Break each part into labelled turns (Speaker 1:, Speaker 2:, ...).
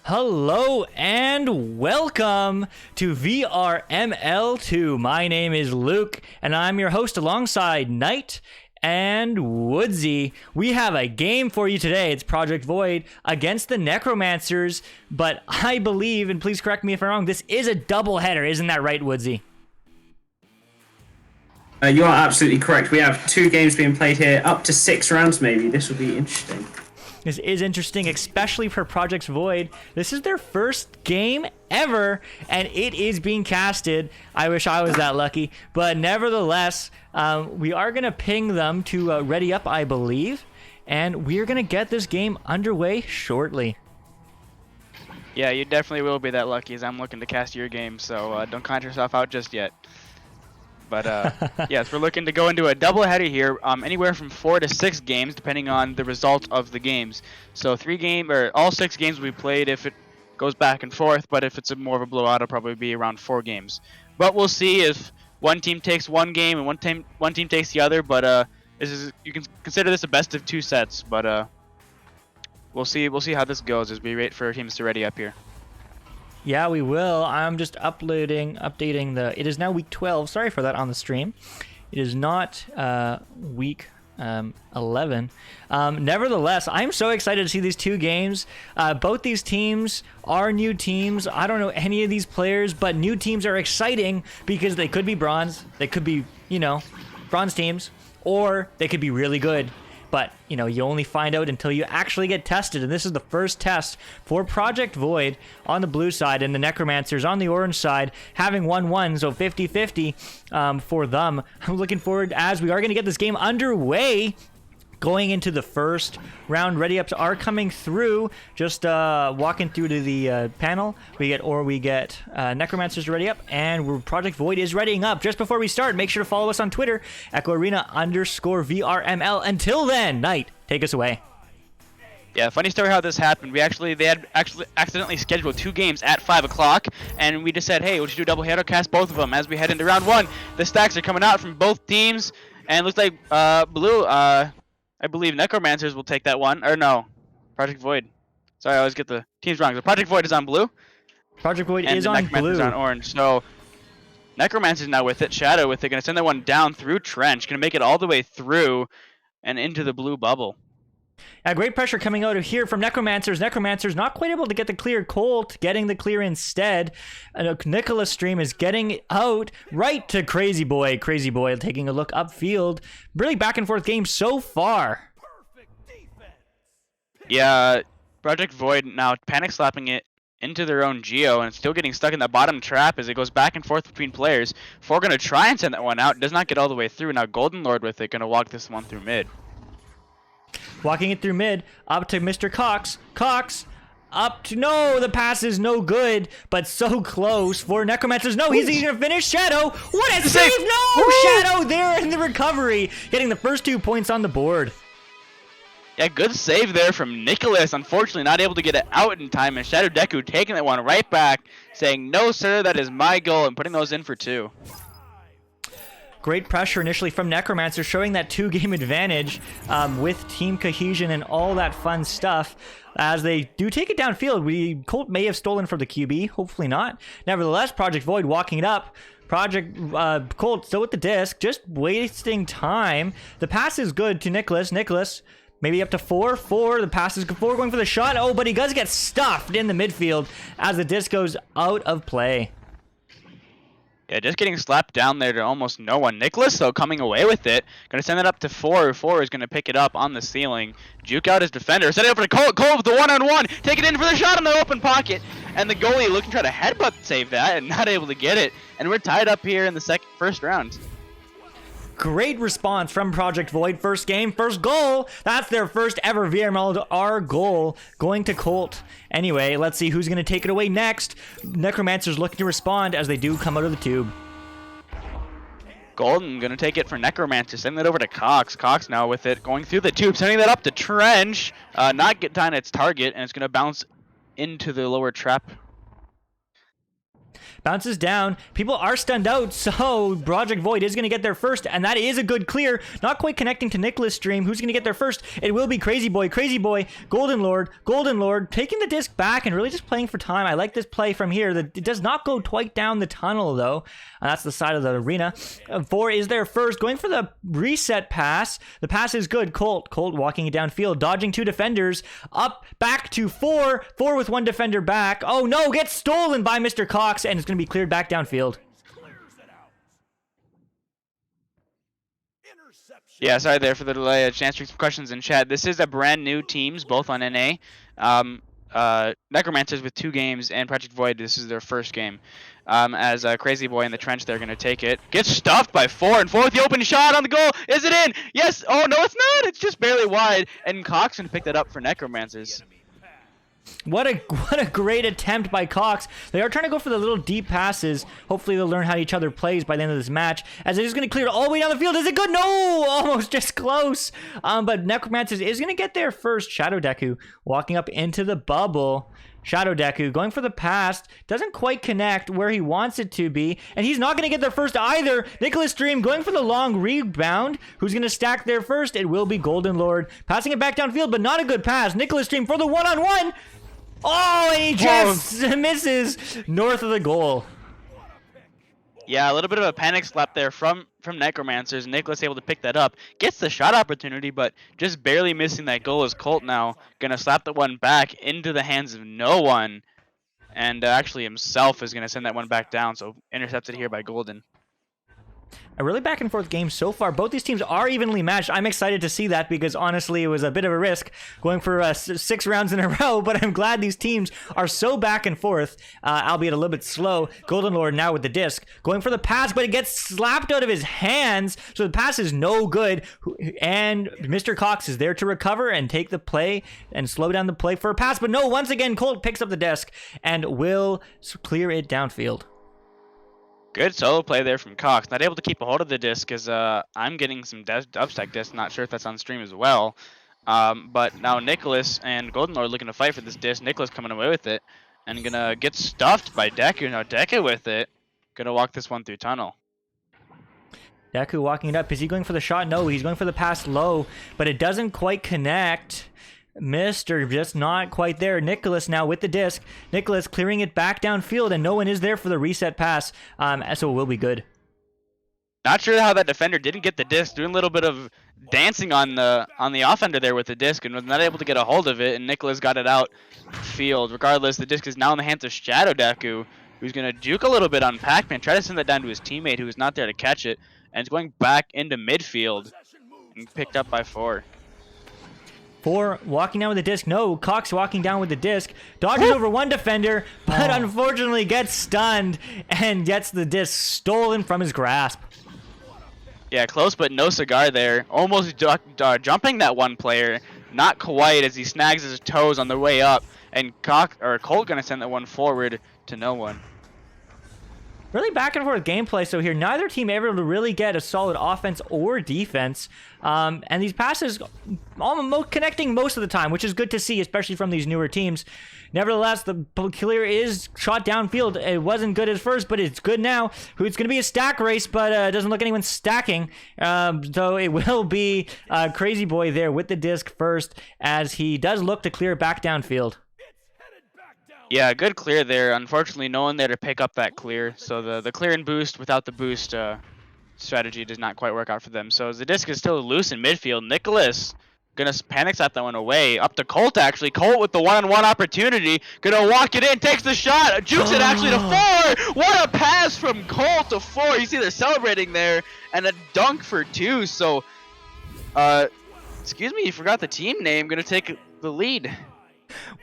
Speaker 1: Hello and welcome to VRML2. My name is Luke and I'm your host alongside Knight and Woodsy. We have a game for you today. It's Project Void against the Necromancers, but I believe, and please correct me if I'm wrong, this is a doubleheader. Isn't that right, Woodsy?
Speaker 2: You are absolutely correct. We have two games being played here, up to 6 rounds maybe. This will be interesting.
Speaker 1: This is interesting, especially for Project Void. This is their first game ever, and it is being casted. I wish I was that lucky, but nevertheless, we are going to ping them to ready up, I believe, and we're going to get this game underway shortly.
Speaker 3: Yeah, you definitely will be that lucky as I'm looking to cast your game, so don't count yourself out just yet. But yes, we're looking to go into a doubleheader here, anywhere from 4 to 6 games, depending on the result of the games. So all 6 games will be played if it goes back and forth, but if it's more of a blowout, it'll probably be around 4 games. But we'll see if one team takes one game and one team takes the other. But you can consider this a best of 2 sets. But we'll see how this goes as we wait for teams to ready up here.
Speaker 1: Yeah, we will. I'm just updating it is now week 12. Sorry for that on the stream. It is not week 11. Nevertheless, I'm so excited to see these 2 games. Both these teams are new teams. I don't know any of these players, but new teams are exciting because they could be bronze. They could be, bronze teams, or they could be really good. But, you only find out until you actually get tested. And this is the first test for Project Void on the blue side and the Necromancers on the orange side, having 1-1, so 50-50 for them. I'm looking forward as we are going to get this game underway. Going into the first round, ready ups are coming through. Just walking through to the panel, we get Necromancers ready up, and Project Void is readying up. Just before we start, make sure to follow us on Twitter, @EchoArena_VRML. Until then, Knight, take us away.
Speaker 3: Yeah, funny story how this happened. They had accidentally scheduled 2 games at 5 o'clock, and we just said, hey, we should do a doubleheader, cast both of them as we head into round 1. The stacks are coming out from both teams, and it looks like blue. I believe Necromancers will take that one. Or no, Project Void. Sorry, I always get the teams wrong. So Project Void is on blue.
Speaker 1: Project Void
Speaker 3: and
Speaker 1: is
Speaker 3: the
Speaker 1: on
Speaker 3: Necromancers
Speaker 1: blue.
Speaker 3: on orange. So Necromancers now with it. Shadow with it. Going to send that one down through Trench. Going to make it all the way through and into the blue bubble.
Speaker 1: Yeah, great pressure coming out of here from Necromancers. Necromancers not quite able to get the clear. Colt getting the clear instead. Nicholas Stream is getting out right to Crazy Boy. Crazy Boy taking a look upfield. Really back and forth game so far.
Speaker 3: Yeah, Project Void now panic slapping it into their own geo and still getting stuck in that bottom trap as it goes back and forth between players. Four going to try and send that one out. Does not get all the way through. Now Golden Lord with it going to walk this one through mid.
Speaker 1: Walking it through mid, up to Mr. Cox. Cox, up to... No, the pass is no good, but so close for Necromancers. No, he's going to finish. Shadow, what a save! No! Woo! Shadow there in the recovery, getting the first 2 points on the board.
Speaker 3: Yeah, good save there from Nicholas. Unfortunately, not able to get it out in time, and Shadow Deku taking that one right back, saying, no, sir, that is my goal, and putting those in for 2.
Speaker 1: Great pressure initially from Necromancer, showing that 2-game advantage with team cohesion and all that fun stuff. As they do take it downfield, Colt may have stolen from the QB, hopefully not. Nevertheless, Project Void walking it up. Project Colt still with the disc, just wasting time. The pass is good to Nicholas. Nicholas maybe up to 4. The pass is 4 going for the shot. Oh, but he does get stuffed in the midfield as the disc goes out of play.
Speaker 3: Yeah, just getting slapped down there to almost no one. Nicholas, though, coming away with it. Going to send it up to 4. 4 is going to pick it up on the ceiling. Juke out his defender. Send it over to Colt. Colt with the one-on-one. Take it in for the shot in the open pocket. And the goalie looking to try to headbutt save that and not able to get it. And we're tied up here in the first round.
Speaker 1: Great response from Project Void. First game, first goal. That's their first ever VRML goal going to Colt. Anyway, let's see who's going to take it away next. Necromancers looking to respond as they do come out of the tube.
Speaker 3: Golden going to take it for Necromancer. Sending that over to Cox. Cox now with it going through the tube. Sending that up to Trench. Not get down its target. And it's going to bounce into the lower trap.
Speaker 1: Bounces down. People are stunned out, so Project Void is going to get there first, and that is a good clear. Not quite connecting to Nicholas Stream. Who's going to get there first? It will be Crazy Boy, Golden Lord, taking the disc back and really just playing for time. I like this play from here. It does not go quite down the tunnel, though. That's the side of the arena. 4 is there first, going for the reset pass. The pass is good. Colt walking it downfield, dodging 2 defenders. Up, back to 4. 4 with 1 defender back. Oh no, gets stolen by Mr. Cox, and it's going to be cleared back downfield.
Speaker 3: Yeah, sorry there for the delay. A chance for some questions in chat. This is a brand new teams, both on NA. Necromancers with 2 games, and Project Void, this is their first game. As Crazy Boy in the trench, they're going to take it. Gets stuffed by 4, and 4 with the open shot on the goal. Is it in? Yes! Oh, no, it's not! It's just barely wide, and Cox going to pick that up for Necromancers.
Speaker 1: What a great attempt by Cox. They are trying to go for the little deep passes. Hopefully they'll learn how each other plays by the end of this match. As they're just going to clear it all the way down the field. Is it good? No! Almost just close. But Necromancers is going to get there first. Shadow Deku walking up into the bubble. Shadow Deku going for the pass. Doesn't quite connect where he wants it to be. And he's not going to get there first either. Nicholas Stream going for the long rebound. Who's going to stack there first? It will be Golden Lord. Passing it back downfield, but not a good pass. Nicholas Stream for the one-on-one. Oh, and he just misses north of the goal.
Speaker 3: Yeah, a little bit of a panic slap there from Necromancers. Nicholas able to pick that up. Gets the shot opportunity, but just barely missing that goal as Colt now going to slap the one back into the hands of no one. And actually himself is going to send that one back down, so intercepted here by Golden.
Speaker 1: A really back and forth game so far. Both these teams are evenly matched. I'm excited to see that because honestly it was a bit of a risk going for 6 rounds in a row, but I'm glad these teams are so back and forth, albeit a little bit slow. Golden Lord now with the disc going for the pass, but it gets slapped out of his hands, so the pass is no good, and Mr. Cox is there to recover and take the play and slow down the play for a pass, but no, once again Colt picks up the disc and will clear it downfield.
Speaker 3: Good solo play there from Cox. Not able to keep a hold of the disc as I'm getting some dubstep disc. Not sure if that's on stream as well. But now Nicholas and Golden Lord looking to fight for this disc. Nicholas coming away with it and gonna get stuffed by Deku. Now Deku with it. Gonna walk this one through tunnel.
Speaker 1: Deku walking it up. Is he going for the shot? No, he's going for the pass low, but it doesn't quite connect. Mr. just not quite there. Nicholas now with the disc. Nicholas clearing it back downfield, and no one is there for the reset pass, so it will be good.
Speaker 3: Not sure how that defender didn't get the disc. Doing a little bit of dancing on the offender there with the disc and was not able to get a hold of it, and Nicholas got it out field. Regardless, the disc is now in the hands of Shadow Deku, who's going to juke a little bit on Pac-Man, try to send that down to his teammate who is not there to catch it, and it's going back into midfield and picked up by 4.
Speaker 1: 4 walking down with the disc. No, Cox walking down with the disc. Dodges over 1 defender, but unfortunately gets stunned and gets the disc stolen from his grasp.
Speaker 3: Yeah, close but no cigar there. Almost jumping that one player. Not quite as he snags his toes on the way up. And Colt going to send that one forward to no one.
Speaker 1: Really back and forth gameplay. So here, neither team able to really get a solid offense or defense. And these passes almost connecting most of the time, which is good to see, especially from these newer teams. Nevertheless, the clear is shot downfield. It wasn't good at first, but it's good now. It's going to be a stack race, but it doesn't look anyone stacking. So it will be Crazy Boy there with the disc first, as he does look to clear back downfield.
Speaker 3: Yeah, good clear there. Unfortunately, no one there to pick up that clear. So the clear and boost without the boost strategy does not quite work out for them. So as the disc is still loose in midfield, Nicholas gonna panic slap that one away. Up to Colt actually. Colt with the one-on-one opportunity. Gonna walk it in, takes the shot. Jukes it actually to 4. What a pass from Colt to 4. You see they're celebrating there. And a dunk for 2. So, excuse me, you forgot the team name. Gonna take the lead.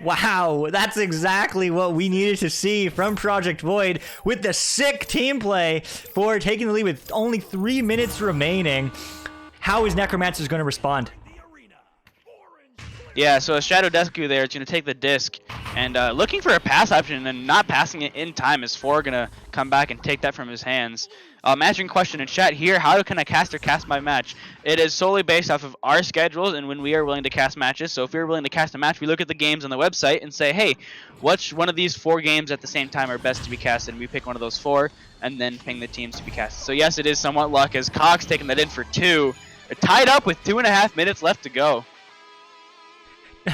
Speaker 1: Wow, that's exactly what we needed to see from Project Void with the sick team play for taking the lead with only 3 minutes remaining. How is Necromancers going to respond?
Speaker 3: Yeah, so Shadow Deku there is going to take the disc And looking for a pass option and not passing it in time is Four going to come back and take that from his hands. Answering question in chat here, how can a caster cast my match? It is solely based off of our schedules and when we are willing to cast matches. So if you're willing to cast a match, we look at the games on the website and say, hey, which one of these 4 games at the same time are best to be casted? And we pick one of those 4 and then ping the teams to be casted. So yes, it is somewhat luck as Cox taking that in for 2. They're tied up with 2.5 minutes left to go.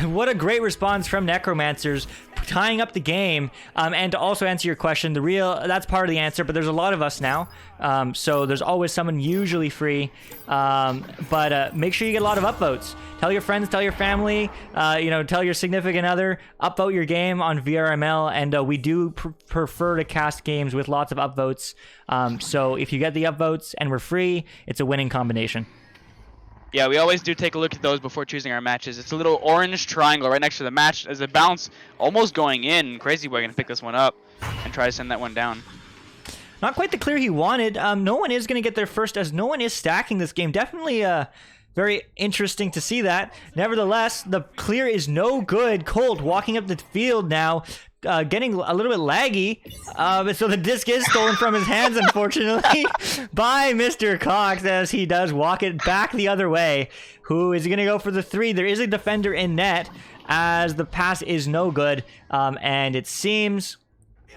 Speaker 1: What a great response from Necromancers, tying up the game. And to also answer your question, that's part of the answer, but there's a lot of us now. So there's always someone usually free. But make sure you get a lot of upvotes. Tell your friends, tell your family, tell your significant other, upvote your game on VRML. And we do prefer to cast games with lots of upvotes. So if you get the upvotes and we're free, it's a winning combination.
Speaker 3: Yeah, we always do take a look at those before choosing our matches. It's a little orange triangle right next to the match as a bounce almost going in. Crazy Boy going to pick this one up and try to send that one down.
Speaker 1: Not quite the clear he wanted. No one is going to get there first as no one is stacking this game. Definitely very interesting to see that. Nevertheless, the clear is no good. Colt walking up the field now. Getting a little bit laggy, so the disc is stolen from his hands, unfortunately, by Mr. Cox as he does walk it back the other way. Who is going to go for the 3? There is a defender in net as the pass is no good, and it seems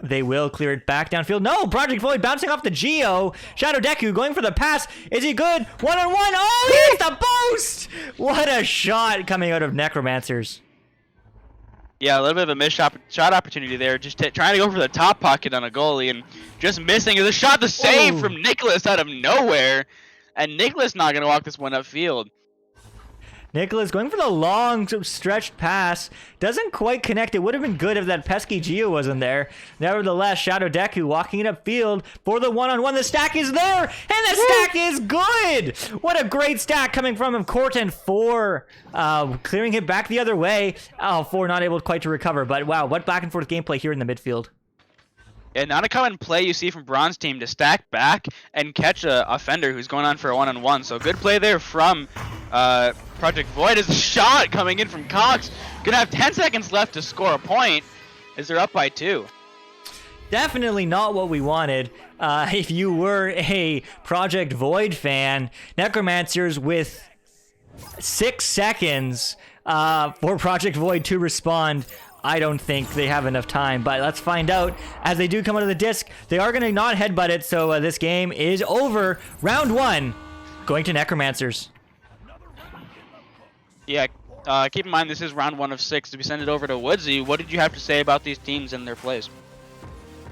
Speaker 1: they will clear it back downfield. No, Project Void bouncing off the Geo. Shadow Deku going for the pass. Is he good? 1-on-1. Oh, he hits the post! What a shot coming out of Necromancers.
Speaker 3: Yeah, a little bit of a missed shot opportunity there. Just trying to go for the top pocket on a goalie and just missing. The shot, the save from Nicholas out of nowhere. And Nicholas not going to walk this one upfield.
Speaker 1: Nicholas going for the long stretched pass. Doesn't quite connect. It would have been good if that pesky Geo wasn't there. Nevertheless, Shadow Deku walking it upfield for the 1-on-1. The stack is there, and the stack is good. What a great stack coming from him. Corten 4 clearing it back the other way. 4 not able quite to recover. But wow, what back and forth gameplay here in the midfield.
Speaker 3: Yeah, not a common play you see from Bronze Team to stack back and catch a offender who's going on for a 1-on-1. So good play there from Project Void. Is a shot coming in from Cox. Gonna have 10 seconds left to score a point as they're up by 2.
Speaker 1: Definitely not what we wanted. If you were a Project Void fan, Necromancers with 6 seconds for Project Void to respond. I don't think they have enough time, but let's find out. As they do come out of the disc, they are going to not headbutt it, so this game is over. Round 1, going to Necromancers.
Speaker 3: Yeah, keep in mind this is round 1 of 6. To be send it over to Woodsy, what did you have to say about these teams and their plays?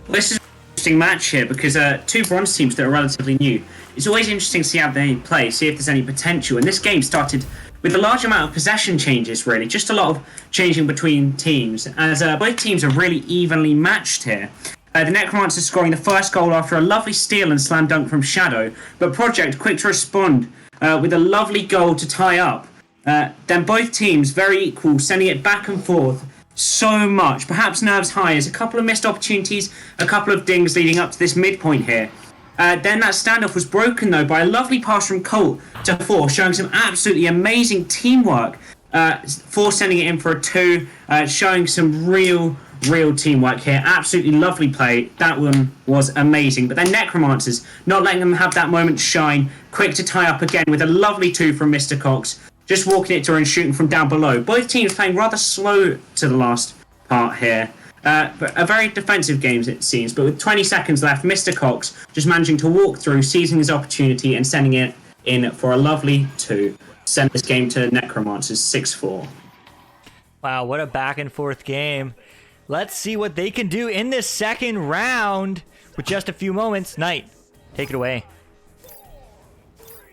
Speaker 2: Well, this is an interesting match here because 2 bronze teams that are relatively new. It's always interesting to see how they play, see if there's any potential. And this game started with a large amount of possession changes, really. Just a lot of changing between teams, as both teams are really evenly matched here. The Necromancers scoring the first goal after a lovely steal and slam dunk from Shadow, but Project quick to respond with a lovely goal to tie up. Then both teams very equal, sending it back and forth so much, perhaps nerves high, as a couple of missed opportunities, a couple of dings leading up to this midpoint here. Then that standoff was broken, though, by a lovely pass from Colt to 4, showing some absolutely amazing teamwork. 4 sending it in for a 2, showing some real teamwork here. Absolutely lovely play. That one was amazing. But then Necromancers, not letting them have that moment shine, quick to tie up again with a lovely 2 from Mr. Cox, just walking it to her and shooting from down below. Both teams playing rather slow to the last part here. But a very defensive game, it seems, but with 20 seconds left, Mr. Cox just managing to walk through, seizing his opportunity and sending it in for a lovely 2. Send this game to Necromancers 6-4.
Speaker 1: Wow, what a back and forth game. Let's see what they can do in this second round with just a few moments. Knight, take it away.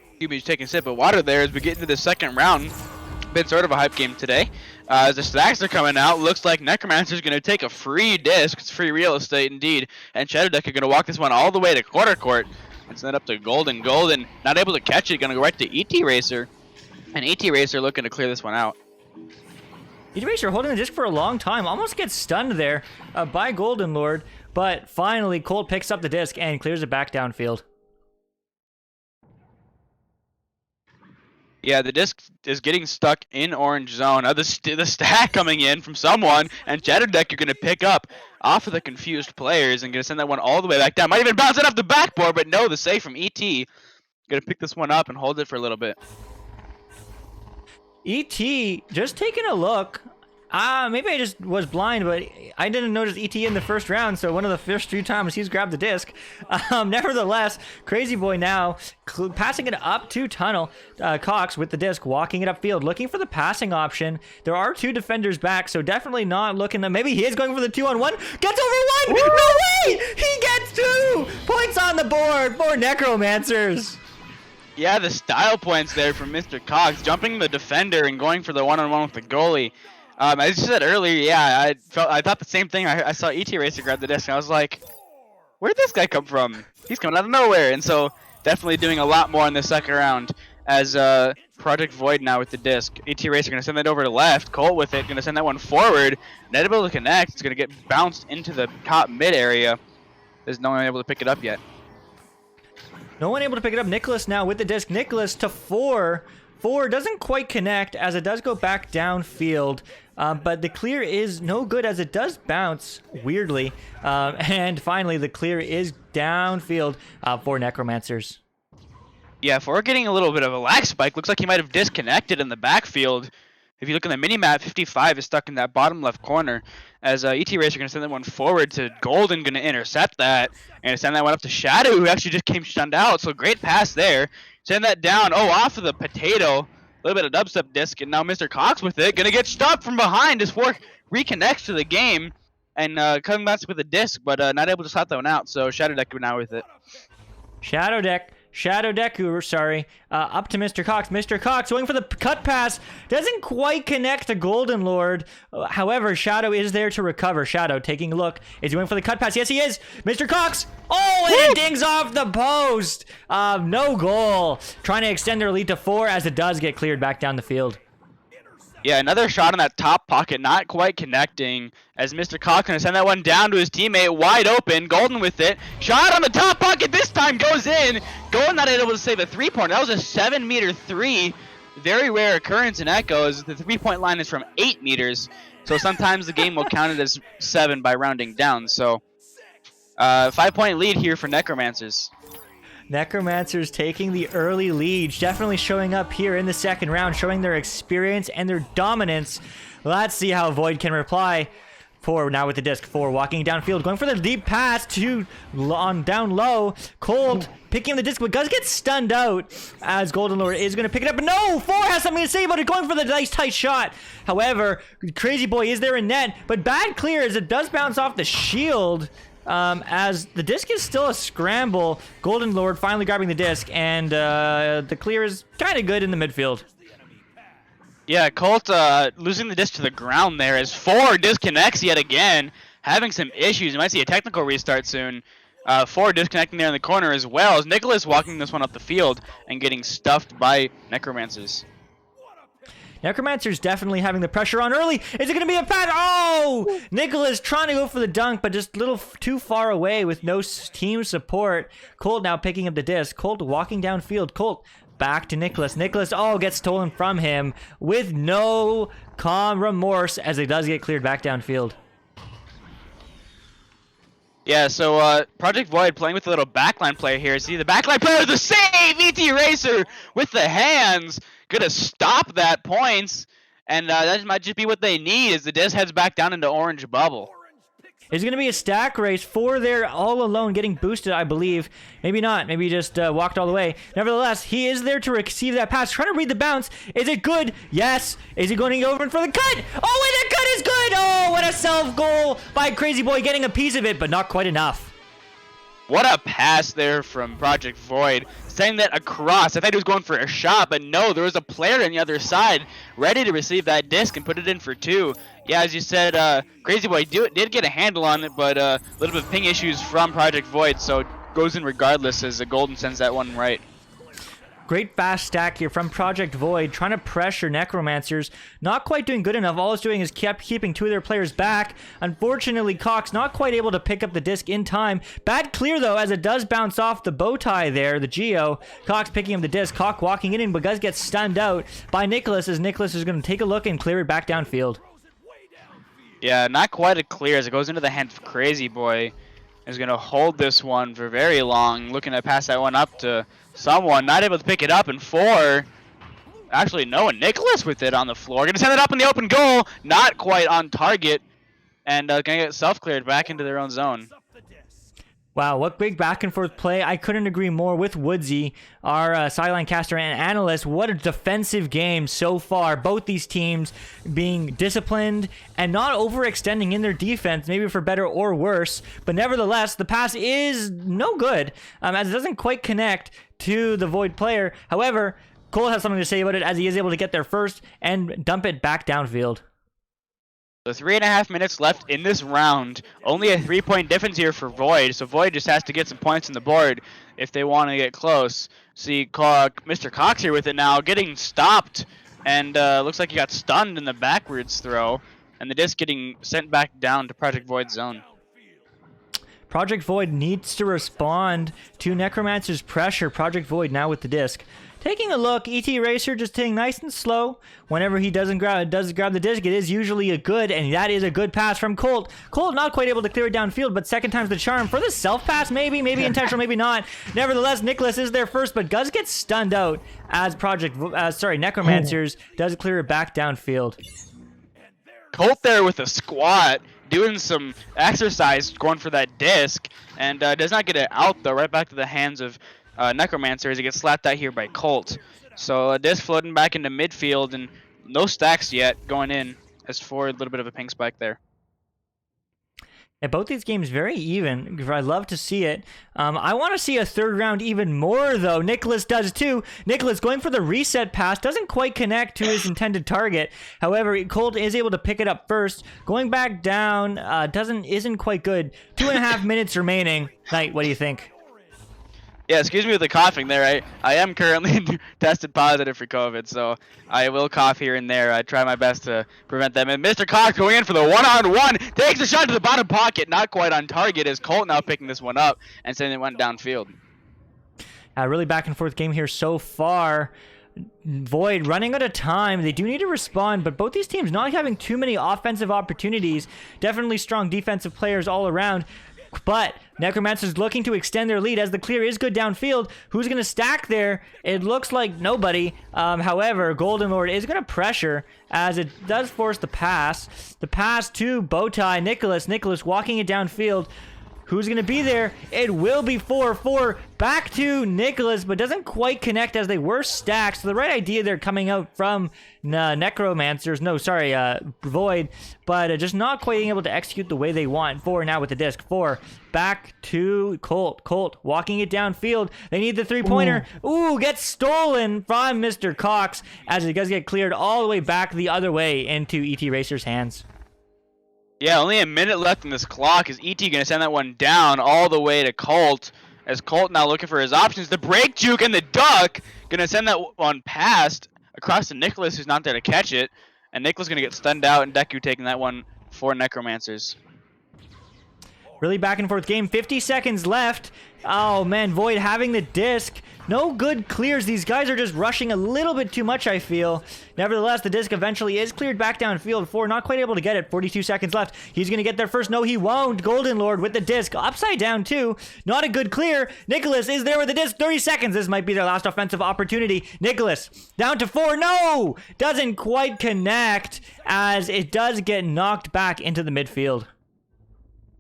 Speaker 3: Excuse me, taking a sip of water there as we get into the second round. Been sort of a hype game today. As the stacks are coming out, looks like Necromancer's going to take a free disc. It's free real estate indeed. And Shadow Deck are going to walk this one all the way to quarter court. And send it up to Golden. Golden not able to catch it. Going to go right to ET Racer. And ET Racer looking to clear this one out.
Speaker 1: ET Racer holding the disc for a long time. Almost gets stunned there by Golden Lord. But finally, Colt picks up the disc and clears it back downfield.
Speaker 3: Yeah, the disc is getting stuck in orange zone. Now the stack coming in from someone, and Deck you're going to pick up off of the confused players and going to send that one all the way back down. Might even bounce it off the backboard, but no, the save from ET. Going to pick this one up and hold it for a little bit.
Speaker 1: ET, just taking a look. Maybe I just was blind, but I didn't notice ET in the first round, so one of the first few times he's grabbed the disc. Nevertheless, Crazy Boy now passing it up to Tunnel. Cox with the disc, walking it upfield, looking for the passing option. There are 2 defenders back, so definitely not looking to... Maybe he is going for the 2-on-1. Gets over 1! Woo! No way! He gets 2! Points on the board for Necromancers.
Speaker 3: Yeah, the style points there from Mr. Cox, jumping the defender and going for the 1-on-1 with the goalie. As you said earlier, yeah, I thought the same thing. I saw ET Racer grab the disc, and I was like, where'd this guy come from? He's coming out of nowhere. And so definitely doing a lot more in the second round as Project Vo1d now with the disc. ET Racer going to send that over to left. Colt with it, going to send that one forward. Not able to connect. It's going to get bounced into the top mid area. There's no one able to pick it up yet.
Speaker 1: No one able to pick it up. Nicholas now with the disc. Nicholas to 4. 4 doesn't quite connect as it does go back downfield. But the clear is no good as it does bounce weirdly. And finally, the clear is downfield for Necromancers.
Speaker 3: Yeah, 4 getting a little bit of a lag spike. Looks like he might have disconnected in the backfield. If you look at the minimap, 55 is stuck in that bottom left corner. As ET Racer going to send that one forward to Golden, going to intercept that. And send that one up to Shadow, who actually just came shunned out. So great pass there. Send that down. Oh, off of the potato. A little bit of dubstep disc, and now Mr. Cox with it. Gonna get stopped from behind as 4 reconnects to the game. And coming back with a disc, but not able to slot that one out. So Shadow Deku now with it.
Speaker 1: Shadow Deku, sorry. Up to Mr. Cox. Mr. Cox going for the cut pass. Doesn't quite connect to Golden Lord. However, Shadow is there to recover. Shadow taking a look. Is he going for the cut pass? Yes, he is. Mr. Cox. Oh, and it dings off the post. No goal. Trying to extend their lead to 4 as it does get cleared back down the field.
Speaker 3: Yeah, another shot on that top pocket, not quite connecting. As Mr. Cox gonna send that one down to his teammate, wide open. Golden with it. Shot on the top pocket this time goes in. Golden not able to save a 3-pointer. That was a 7-meter 3. Very rare occurrence in Echoes. The 3-point line is from 8 meters. So sometimes the game will count it as 7 by rounding down. So 5-point lead here for Necromancers.
Speaker 1: Necromancers taking the early lead, definitely showing up here in the second round, showing their experience and their dominance. Let's see how Vo1d can reply. 4 now with the disc. 4 walking downfield, going for the deep pass to on down low. Cold picking the disc, but does get stunned out as Golden Lord is going to pick it up. But no, 4 has something to say about it, going for the nice tight shot. However, Crazy Boy is there in net, but bad clear as it does bounce off the shield. As the disc is still a scramble. Golden Lord finally grabbing the disc, and the clear is kind of good in the midfield.
Speaker 3: Yeah, Colt losing the disc to the ground there as 4 disconnects yet again, having some issues. You might see a technical restart soon. 4 disconnecting there in the corner as well as Nicholas walking this one up the field and getting stuffed by Necromancers.
Speaker 1: Necromancer's definitely having the pressure on early. Is it going to be a pass? Oh! Nicholas trying to go for the dunk, but just a little too far away with no team support. Colt now picking up the disc. Colt walking downfield. Colt back to Nicholas. Nicholas, gets stolen from him with no calm remorse as it does get cleared back downfield.
Speaker 3: Yeah, so Project Vo1d playing with a little backline play here. See the backline player, the save! ET Racer with the hands. Gonna stop that points. And that might just be what they need as the disc heads back down into orange bubble.
Speaker 1: It's going to be a stack race. 4 there all alone getting boosted, I believe. Maybe not. Maybe he just walked all the way. Nevertheless, he is there to receive that pass. Trying to read the bounce. Is it good? Yes. Is he going over for the cut? Oh, and the cut is good. Oh, what a self-goal by Crazy Boy getting a piece of it, but not quite enough.
Speaker 3: What a pass there from Project Vo1d. Sending that across. I thought he was going for a shot, but no, there was a player on the other side ready to receive that disc and put it in for 2. Yeah, as you said, Crazy Boy did get a handle on it, but a little bit of ping issues from Project Vo1d, so it goes in regardless as Golden sends that one right.
Speaker 1: Great fast stack here from Project Void, trying to pressure Necromancers. Not quite doing good enough. All it's doing is keeping 2 of their players back. Unfortunately, Cox not quite able to pick up the disc in time. Bad clear, though, as it does bounce off the bow tie there, the Geo. Cox picking up the disc. Cox walking in, but does get stunned out by Nicholas, as Nicholas is going to take a look and clear it back downfield.
Speaker 3: Yeah, not quite a clear as it goes into the hands of Crazy Boy. Is going to hold this one for very long, looking to pass that one up to someone, not able to pick it up, and 4. Actually, no, and Nicholas with it on the floor. Going to send it up in the open goal, not quite on target, and going to get self-cleared back into their own zone.
Speaker 1: Wow, what big back and forth play. I couldn't agree more with Woodsy, our sideline caster and analyst. What a defensive game so far. Both these teams being disciplined and not overextending in their defense, maybe for better or worse. But nevertheless, the pass is no good, as it doesn't quite connect to the Void player. However, Cole has something to say about it, as he is able to get there first and dump it back downfield.
Speaker 3: So 3.5 minutes left in this round. Only a 3-point difference here for Void, so Void just has to get some points on the board if they want to get close. See Mr. Cox here with it now, getting stopped, and looks like he got stunned in the backwards throw, and the disc getting sent back down to Project Void's zone.
Speaker 1: Project Void needs to respond to Necromancer's pressure. Project Void now with the disc. Taking a look, ET Racer just taking nice and slow. Whenever he does grab the disc, it is usually a good, and that is a good pass from Colt. Colt not quite able to clear it downfield, but second time's the charm for the self pass, maybe intentional, maybe not. Nevertheless, Nicholas is there first, but does get stunned out as Necromancers does clear it back downfield.
Speaker 3: Colt there with a squat, doing some exercise, going for that disc, and does not get it out though, right back to the hands of Necromancer as he gets slapped out here by Colt. So a disc floating back into midfield, and no stacks yet going in as for a little bit of a ping spike there.
Speaker 1: Yeah, both these games very even. I love to see it. I want to see a third round even more, though. Nicholas does too. Nicholas going for the reset pass. Doesn't quite connect to his intended target. However, Colt is able to pick it up first. Going back down isn't quite good. 2.5 minutes remaining. Knight, what do you think?
Speaker 3: Yeah, excuse me with the coughing there. I am currently tested positive for COVID, so I will cough here and there. I try my best to prevent them. And Mr. Cox going in for the one-on-one. Takes a shot to the bottom pocket. Not quite on target as Colt now picking this one up and sending it went downfield.
Speaker 1: Really back and forth game here so far. Void running out of time. They do need to respond, but both these teams not having too many offensive opportunities. Definitely strong defensive players all around. But Necromancer's looking to extend their lead as the clear is good downfield. Who's going to stack there? It looks like nobody. However, Golden Lord is going to pressure as it does force the pass. The pass to Bowtie. Nicholas walking it downfield. Who's going to be there? It will be 4-4 back to Nicholas, but doesn't quite connect as they were stacked. So the right idea there coming out from Necromancers. No, sorry, Void. But just not quite being able to execute the way they want. 4 now with the disc. 4 back to Colt. Colt walking it downfield. They need the three-pointer. Ooh, gets stolen from Mr. Cox as it does get cleared all the way back the other way into ET Racer's hands.
Speaker 3: Yeah, only a minute left in this clock. Is ET going to send that one down all the way to Colt? As Colt now looking for his options. The break juke and the duck. Going to send that one past across to Nicholas, who's not there to catch it. And Nicholas going to get stunned out, and Deku taking that one for Necromancers.
Speaker 1: Really back and forth game. 50 seconds left. Oh, man. Void having the disc. No good clears. These guys are just rushing a little bit too much, I feel. Nevertheless, the disc eventually is cleared back downfield. 4 not quite able to get it. 42 seconds left. He's going to get there first. No, he won't. Golden Lord with the disc. Upside down, too. Not a good clear. Nicholas is there with the disc. 30 seconds. This might be their last offensive opportunity. Nicholas down to 4. No! Doesn't quite connect as it does get knocked back into the midfield.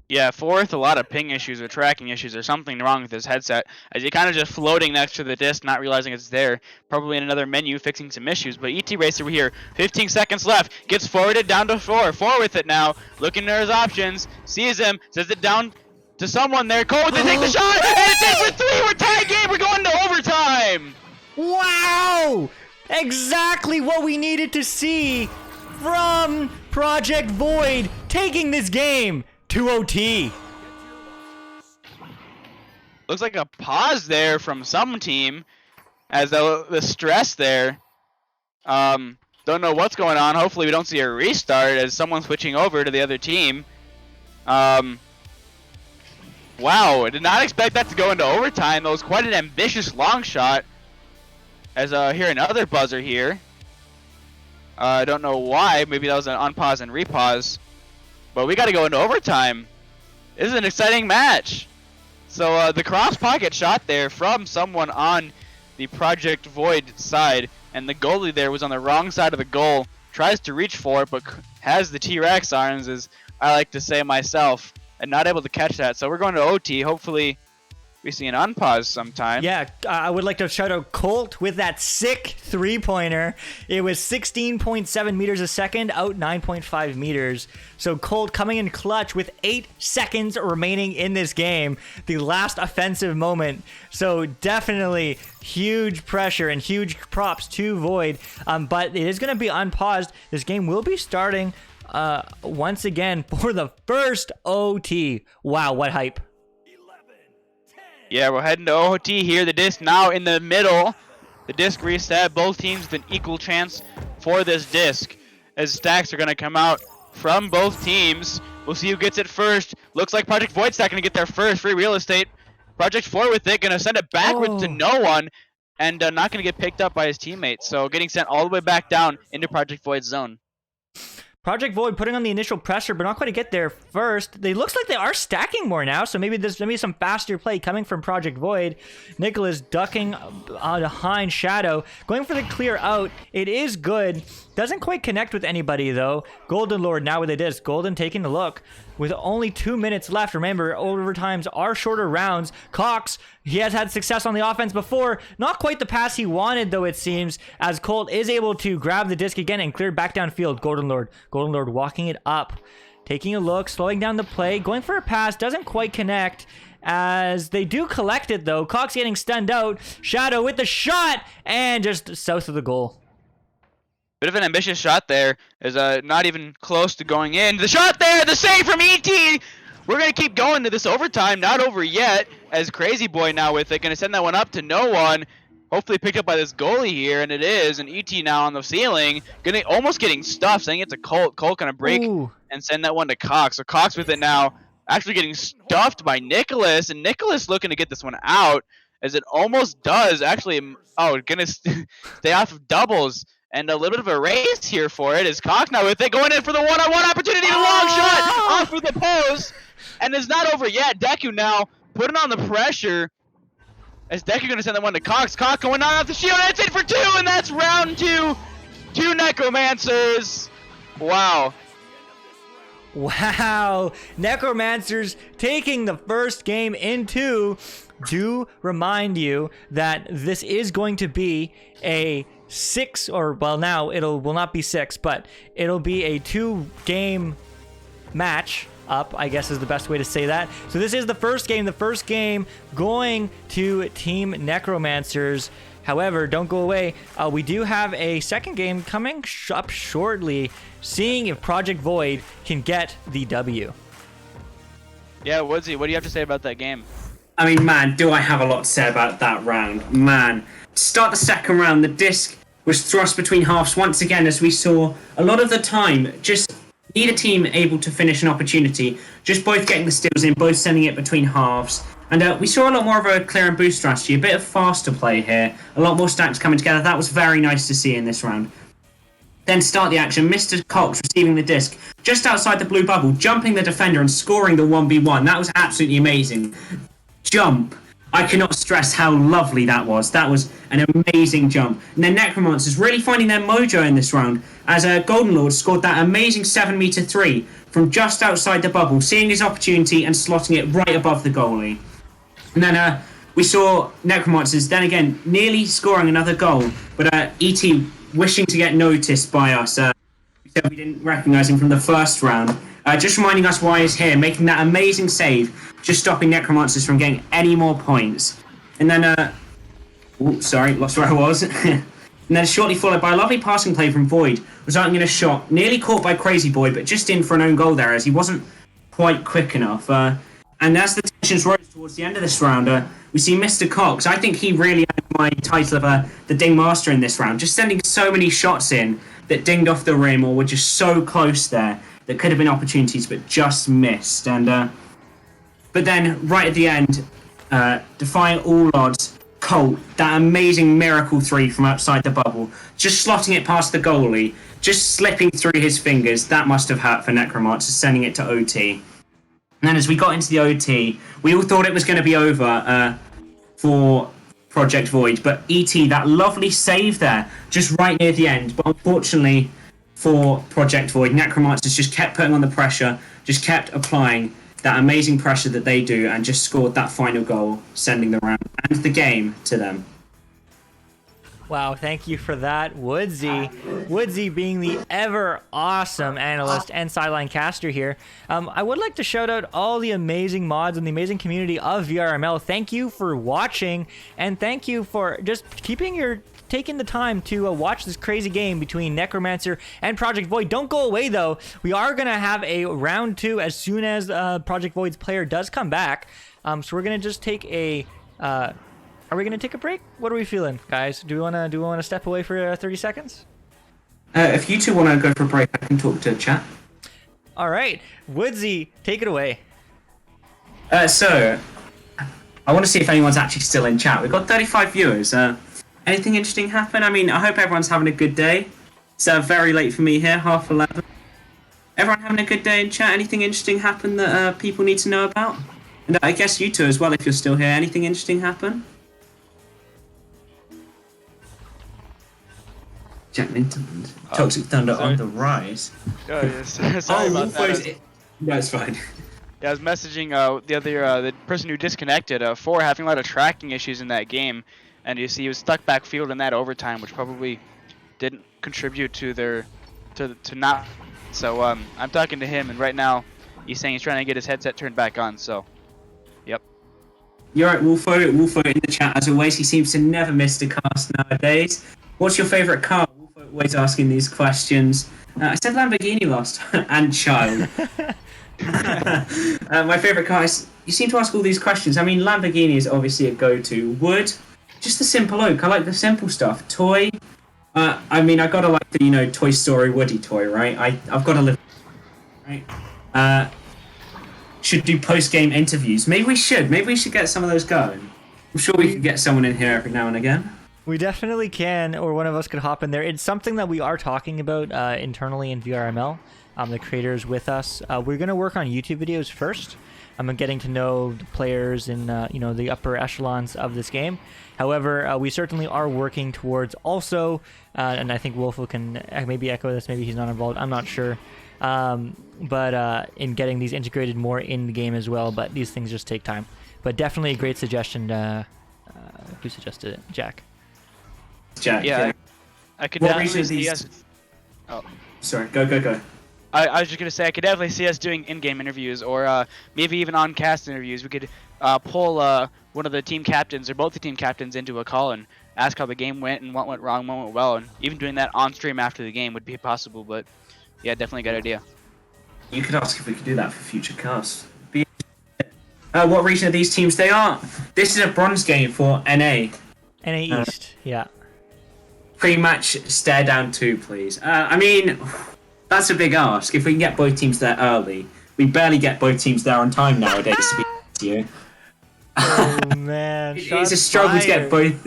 Speaker 3: Yeah, fourth, a lot of ping issues or tracking issues or something wrong with his headset. As he kind of just floating next to the disc, not realizing it's there. Probably in another menu fixing some issues. But ET Racer here, 15 seconds left. Gets forwarded down to 4. 4 with it now. Looking at his options. Sees him. Sends it down to someone there. Cole, they take the shot. And it's in for 3. We're tied game. We're going to overtime.
Speaker 1: Wow! Exactly what we needed to see from Project Void taking this game to OT.
Speaker 3: Looks like a pause there from some team. as the stress there. Don't know what's going on. Hopefully we don't see a restart as someone's switching over to the other team. Wow, I did not expect that to go into overtime. That was quite an ambitious long shot. As hear another buzzer here. I don't know why. Maybe that was an unpause and repause. But we got to go into overtime. This is an exciting match. So the cross pocket shot there from someone on the Project Vo1d side, and the goalie there was on the wrong side of the goal. Tries to reach for it, but has the T-Rex arms, as I like to say myself, and not able to catch that. So we're going to OT. Hopefully we see an unpause sometime.
Speaker 1: Yeah, I would like to shout out Colt with that sick three-pointer. It was 16.7 meters a second, out 9.5 meters. So Colt coming in clutch with 8 seconds remaining in this game. The last offensive moment. So definitely huge pressure and huge props to Vo1d. But it is going to be unpaused. This game will be starting once again for the first OT. Wow, what hype.
Speaker 3: Yeah, we're heading to OT here. The disc now in the middle. The disc reset. Both teams with an equal chance for this disc. As stacks are going to come out from both teams. We'll see who gets it first. Looks like Project Vo1d's not going to get there first. Free real estate. Project 4 with it. Going to send it backwards to no one. And not going to get picked up by his teammates. So getting sent all the way back down into Project Vo1d's zone.
Speaker 1: Project Vo1d putting on the initial pressure, but not quite to get there first. They looks like they are stacking more now, so maybe there's going to be some faster play coming from Project Vo1d. Nicholas ducking behind Shadow, going for the clear out. It is good. Doesn't quite connect with anybody, though. Golden Lord now with a disc. Golden taking a look. With only 2 minutes left, remember, overtimes are shorter rounds. Cox, he has had success on the offense before. Not quite the pass he wanted, though, it seems, as Colt is able to grab the disc again and clear back downfield. Golden Lord walking it up. Taking a look, slowing down the play, going for a pass, doesn't quite connect. As they do collect it, though. Cox getting stunned out. Shadow with the shot, and just south of the goal.
Speaker 3: Bit of an ambitious shot there. Is not even close to going in. The shot there, the save from ET. We're going to keep going to this overtime. Not over yet, as Crazy Boy now with it. Going to send that one up to no one. Hopefully picked up by this goalie here, and it is. And ET now on the ceiling. Almost getting stuffed, saying it's a Colt. Colt going to break and send that one to Cox. So Cox with it now. Actually getting stuffed by Nicholas. And Nicholas looking to get this one out. As it almost does. Actually, going to stay off of doubles. And a little bit of a race here for it is Cox now with it, going in for the one-on-one opportunity. The long shot off of the post, and it's not over yet. Deku now putting on the pressure as Deku going to send that one to Cox. Cox going on off the shield, and it's in for 2, and that's round 2. 2 Necromancers. Wow.
Speaker 1: Wow. Necromancers taking the first game in 2. Do remind you that this is going to be a 6, or well, now will not be 6, but it'll be a 2-game match up, I guess is the best way to say that. So this is the first game going to Team Necromancers. However, don't go away. We do have a second game coming up shortly, seeing if Project Vo1d can get the W.
Speaker 3: Yeah, Woodsy, what do you have to say about that game?
Speaker 2: I mean, man, do I have a lot to say about that round. Man, to start the second round, the disc was thrust between halves once again, as we saw a lot of the time. Just neither team able to finish an opportunity. Just both getting the steals in, both sending it between halves. And we saw a lot more of a clear and boost strategy, a bit of faster play here. A lot more stacks coming together. That was very nice to see in this round. Then start the action. Mr. Cox receiving the disc just outside the blue bubble, jumping the defender and scoring the 1v1. That was absolutely amazing. Jump. I cannot stress how lovely that was. That was an amazing jump. And then Necromancers really finding their mojo in this round, as Golden Lord scored that amazing 7-meter 3 from just outside the bubble, seeing his opportunity and slotting it right above the goalie. And then we saw Necromancers then again nearly scoring another goal, but ET wishing to get noticed by us. We didn't recognise him from the first round. Just reminding us why he's here, making that amazing save, just stopping Necromancers from getting any more points. And then, sorry, lost where I was. And then shortly followed by a lovely passing play from Vo1d, resulting in a shot, nearly caught by Crazy Boy, but just in for an own goal there, as he wasn't quite quick enough. And as the tensions rose towards the end of this round, we see Mr. Cox. I think he really earned my title of the Ding Master in this round. Just sending so many shots in that dinged off the rim or were just so close there that could have been opportunities but just missed. And but then right at the end, defying all odds, Colt, that amazing miracle 3 from outside the bubble, just slotting it past the goalie, just slipping through his fingers. That must have hurt for Necromancers, sending it to OT. And then as we got into the OT, we all thought it was going to be over for Project Void, but ET, that lovely save there, just right near the end. But unfortunately for Project Void, Necromancers just kept putting on the pressure, just kept applying that amazing pressure that they do, and just scored that final goal, sending the round and the game to them.
Speaker 1: Wow, thank you for that, Vo1d. Vo1d being the ever awesome analyst and sideline caster here. I would like to shout out all the amazing mods and the amazing community of VRML. Thank you for watching, and thank you for just taking the time to watch this crazy game between Necromancer and Project Void. Don't go away, though. We are going to have a round 2 as soon as Project Void's player does come back. So we're going to just take a... Are we gonna take a break? What are we feeling, guys? Do we wanna step away for 30 seconds?
Speaker 2: If you two wanna go for a break, I can talk to chat.
Speaker 1: All right, Vo1d, take it away.
Speaker 2: So, I want to see if anyone's actually still in chat. We've got 35 viewers. Anything interesting happen? I mean, I hope everyone's having a good day. It's very late for me here, 11:30. Everyone having a good day in chat? Anything interesting happen that people need to know about? And I guess you two as well, if you're still here. Anything interesting happen? Jack Linton, Toxic Thunder on the rise.
Speaker 3: Oh, yes. Sorry about that.
Speaker 2: That's fine.
Speaker 3: Yeah, I was messaging the person who disconnected for having a lot of tracking issues in that game, and you see he was stuck backfield in that overtime, which probably didn't contribute to not. So I'm talking to him, and right now he's saying he's trying to get his headset turned back on. So, yep.
Speaker 2: You're right, Wolfo in the chat as always. He seems to never miss a cast nowadays. What's your favourite car? Always asking these questions. I said Lamborghini last time, and child. My favourite car is... You seem to ask all these questions. I mean, Lamborghini is obviously a go-to. Wood, just the simple oak. I like the simple stuff. Toy, I mean, I gotta like the, Toy Story Woody toy, right? I've got to live... Right? Should do post-game interviews. Maybe we should get some of those going. I'm sure we could get someone in here every now and again.
Speaker 1: We definitely can, or one of us could hop in there. It's something that we are talking about internally in VRML. The creators with us. We're going to work on YouTube videos first. I'm getting to know the players in the upper echelons of this game. However, we certainly are working towards also, and I think Wolfo can maybe echo this. Maybe he's not involved. I'm not sure. But in getting these integrated more in the game as well. But these things just take time. But definitely a great suggestion. Who suggested it? Jack.
Speaker 2: Jack.
Speaker 3: Yeah. I could definitely see us. Oh.
Speaker 2: Sorry. Go.
Speaker 3: I was just gonna say I could definitely see us doing in-game interviews, or maybe even on-cast interviews. We could pull one of the team captains or both the team captains into a call and ask how the game went and what went wrong, what went well, and even doing that on stream after the game would be possible. But yeah, definitely a good idea.
Speaker 2: You could ask if we could do that for future casts. What region are these teams? They are. This is a bronze game for NA.
Speaker 1: NA East, yeah.
Speaker 2: Pre-match stare down 2, please. I mean, that's a big ask. If we can get both teams there early, we barely get both teams there on time nowadays. To be honest.
Speaker 1: Oh man,
Speaker 2: it's a struggle to get both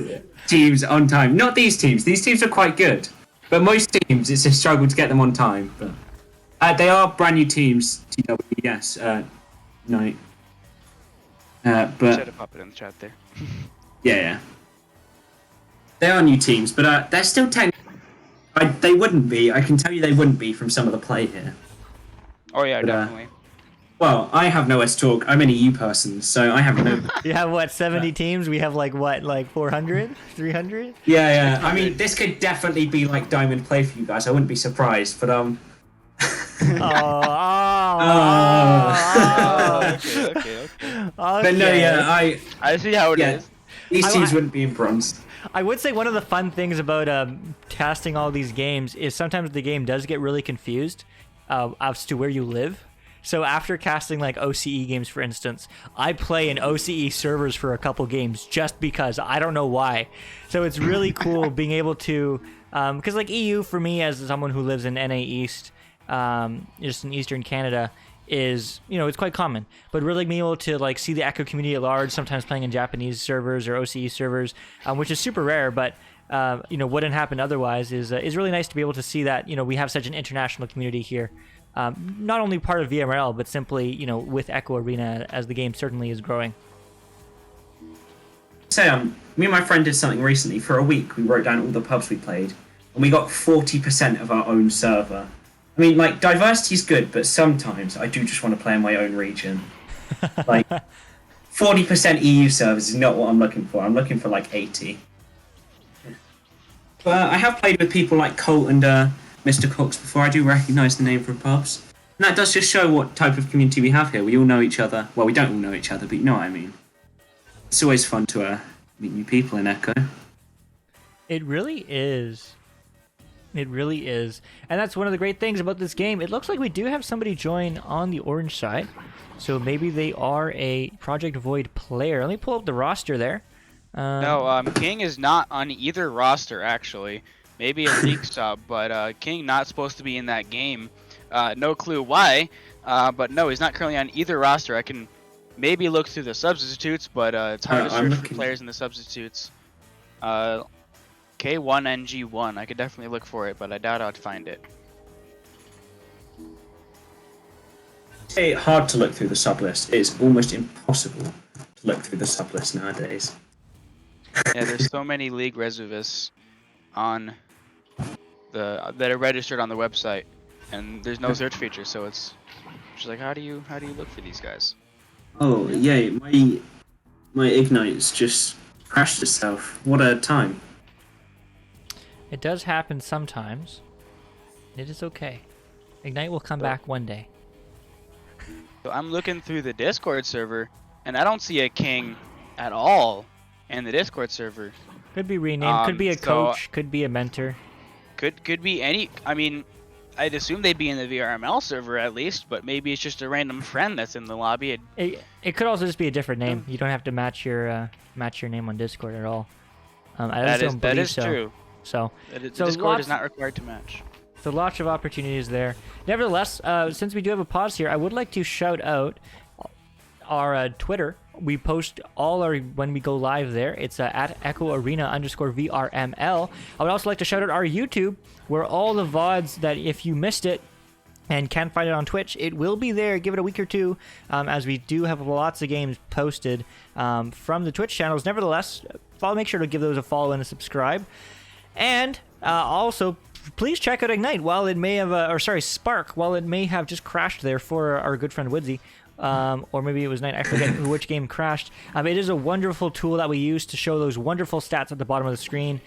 Speaker 2: teams on time. Not these teams. These teams are quite good, but most teams it's a struggle to get them on time. But they are brand new teams. TWS, no. But
Speaker 3: Should have popped it in the chat there.
Speaker 2: yeah. They are new teams, but they're still technically... They wouldn't be. I can tell you they wouldn't be from some of the play here.
Speaker 3: Oh yeah, definitely.
Speaker 2: Well, I have nowhere to talk. I'm an EU person, so I have no...
Speaker 1: You have, what, 70 teams? We have, like 400? 300?
Speaker 2: Yeah. I mean, this could definitely be, diamond play for you guys. I wouldn't be surprised, but,
Speaker 1: Okay.
Speaker 2: But no, yeah,
Speaker 3: I see how it is.
Speaker 2: These teams wouldn't be in bronze.
Speaker 1: I would say one of the fun things about casting all these games is sometimes the game does get really confused as to where you live. So after casting like OCE games, for instance, I play in OCE servers for a couple games just because. I don't know why. So it's really cool being able to, because like EU for me as someone who lives in NA East, just in Eastern Canada, is, you know, it's quite common. But really being able to like see the Echo community at large, sometimes playing in Japanese servers or OCE servers, which is super rare, but you know, wouldn't happen otherwise, is really nice to be able to see that, you know, we have such an international community here. Not only part of VRML, but simply, you know, with Echo Arena as the game certainly is growing.
Speaker 2: So, me and my friend did something recently. For a week, we wrote down all the pubs we played, and we got 40% of our own server. I mean, like, diversity is good, but sometimes I do just want to play in my own region. Like, 40% EU servers is not what I'm looking for. I'm looking for, like, 80. But I have played with people like Colt and Mr. Cox before. I do recognise the name from pubs. And that does just show what type of community we have here. We all know each other. Well, we don't all know each other, but you know what I mean. It's always fun to meet new people in Echo.
Speaker 1: It really is. It really is. And that's one of the great things about this game. It looks like we do have somebody join on the orange side. So maybe they are a Project Void player. Let me pull up the roster there.
Speaker 3: No, King is not on either roster, actually. Maybe a league sub, but King not supposed to be in that game. No clue why, but no, he's not currently on either roster. I can maybe look through the substitutes, but it's hard to search for players in the substitutes. K1NG1, I could definitely look for it, but I doubt I'd find it.
Speaker 2: It's hard to look through the sub list. It's almost impossible to look through the sub list nowadays.
Speaker 3: Yeah, there's so many league reservists on that are registered on the website, and there's no search feature, so it's just like, how do you look for these guys?
Speaker 2: Oh yeah, my Ignite's just crashed itself. What a time!
Speaker 1: It does happen sometimes. It is okay. Ignite will come back one day.
Speaker 3: So I'm looking through the Discord server, and I don't see a King at all in the Discord server.
Speaker 1: Could be renamed. Could be a coach. Could be a mentor.
Speaker 3: Could be any. I mean, I'd assume they'd be in the VRML server at least, but maybe it's just a random friend that's in the lobby.
Speaker 1: It could also just be a different name. You don't have to match your name on Discord at all.
Speaker 3: That is true.
Speaker 1: So
Speaker 3: Discord is not required to match.
Speaker 1: So lots of opportunities there. Nevertheless, since we do have a pause here, I would like to shout out our Twitter. We post all our when we go live there. It's at Echo Arena _VRML. I would also like to shout out our YouTube, where all the VODs that if you missed it and can't find it on Twitch, it will be there. Give it a week or two, as we do have lots of games posted from the Twitch channels. Nevertheless, make sure to give those a follow and a subscribe. And also, please check out Ignite while it may have, Spark, while it may have just crashed there for our good friend Woodsy. Or maybe it was Night. I forget which game crashed. It is a wonderful tool that we use to show those wonderful stats at the bottom of the screen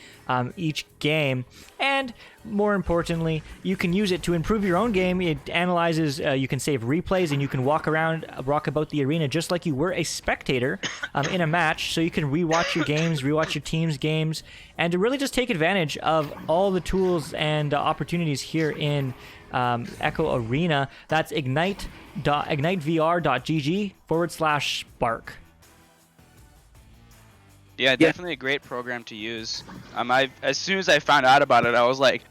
Speaker 1: each game. And more importantly, you can use it to improve your own game. It analyzes, you can save replays, and you can walk about the arena just like you were a spectator in a match. So you can rewatch your games, rewatch your team's games, and to really just take advantage of all the tools and opportunities here in Echo Arena. That's ignitevr.gg/Spark.
Speaker 3: Yeah, definitely a great program to use. As soon as I found out about it, I was like,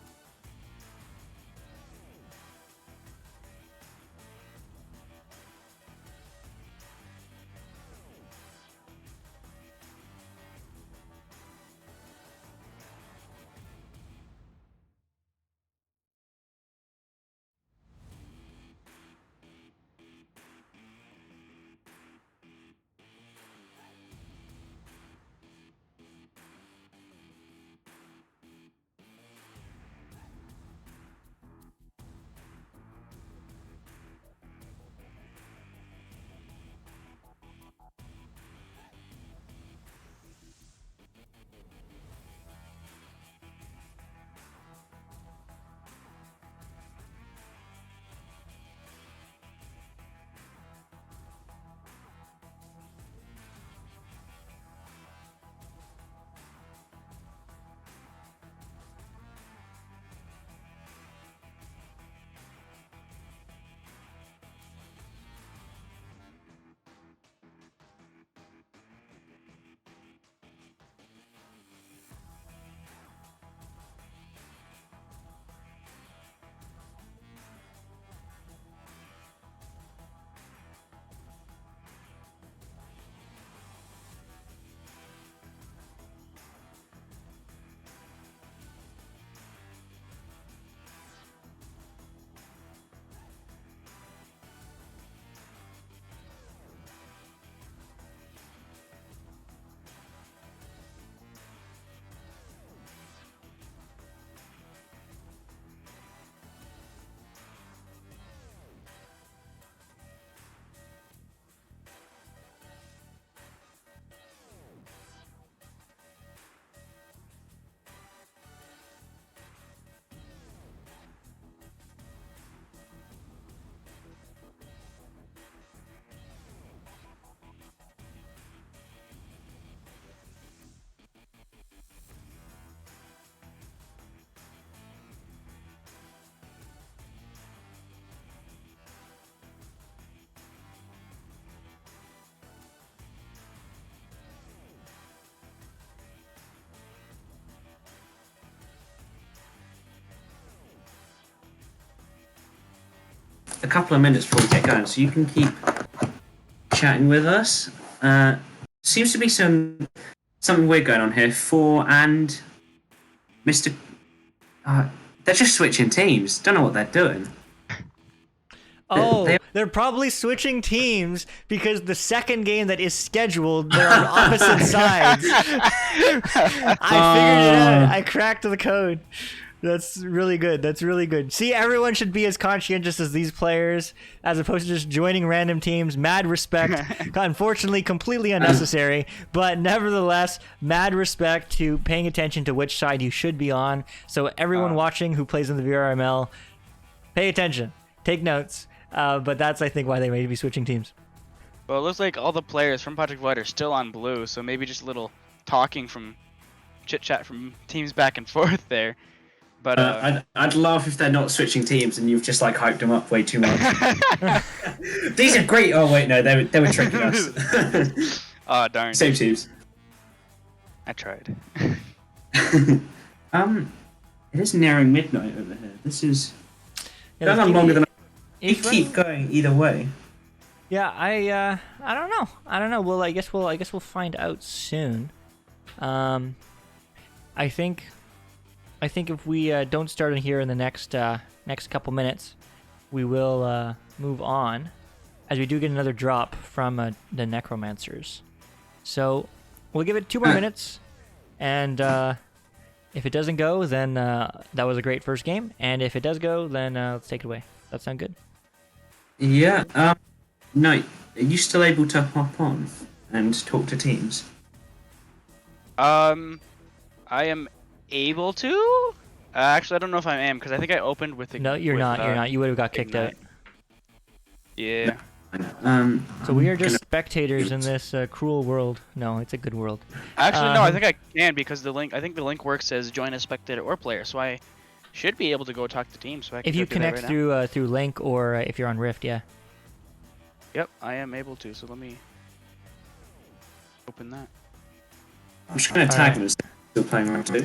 Speaker 2: a couple of minutes before we get going, so you can keep chatting with us. Seems to be something weird going on here. 4 and Mr. They're just switching teams. Don't know what they're doing.
Speaker 1: Oh, they're probably switching teams because the second game that is scheduled, they're on opposite sides. I figured it out. I cracked the code. That's really good. That's really good. See, everyone should be as conscientious as these players, as opposed to just joining random teams. Mad respect. Unfortunately, completely unnecessary, but nevertheless, mad respect to paying attention to which side you should be on. So everyone watching who plays in the VRML, pay attention. Take notes. But that's, I think, why they may be switching teams.
Speaker 3: Well, it looks like all the players from Project Void are still on blue, so maybe just a little talking from chit-chat from teams back and forth there. But
Speaker 2: I'd laugh if they're not switching teams and you've just like hyped them up way too much. These are great. Oh wait, no, they were tricking us.
Speaker 3: Oh darn.
Speaker 2: Same teams.
Speaker 3: I tried.
Speaker 2: It is nearing midnight over here. This is going on longer than I keep going either way.
Speaker 1: Yeah, I don't know. I don't know. Well, I guess we'll find out soon. I think if we don't start in here in the next couple minutes, we will move on, as we do get another drop from the Necromancers. So we'll give it 2 more minutes, and if it doesn't go, then that was a great first game, and if it does go, then let's take it away. That sound good?
Speaker 2: Yeah. No, are you still able to hop on and talk to teams?
Speaker 3: I am able to. Actually, I don't know if I am because I think I opened with the.
Speaker 1: No, you're not. You're not. You would have got kicked out.
Speaker 3: Yeah.
Speaker 1: So we are just spectators in this cruel world. No, it's a good world.
Speaker 3: Actually, no. I think I can because the link. I think the link works as join as spectator or player, so I should be able to go talk to teams. So I can
Speaker 1: if you
Speaker 3: go do that
Speaker 1: connect
Speaker 3: right
Speaker 1: through link or if you're on Rift, yeah.
Speaker 3: Yep, I am able to. So let me open that.
Speaker 2: I'm just going to tag them as still playing round 2.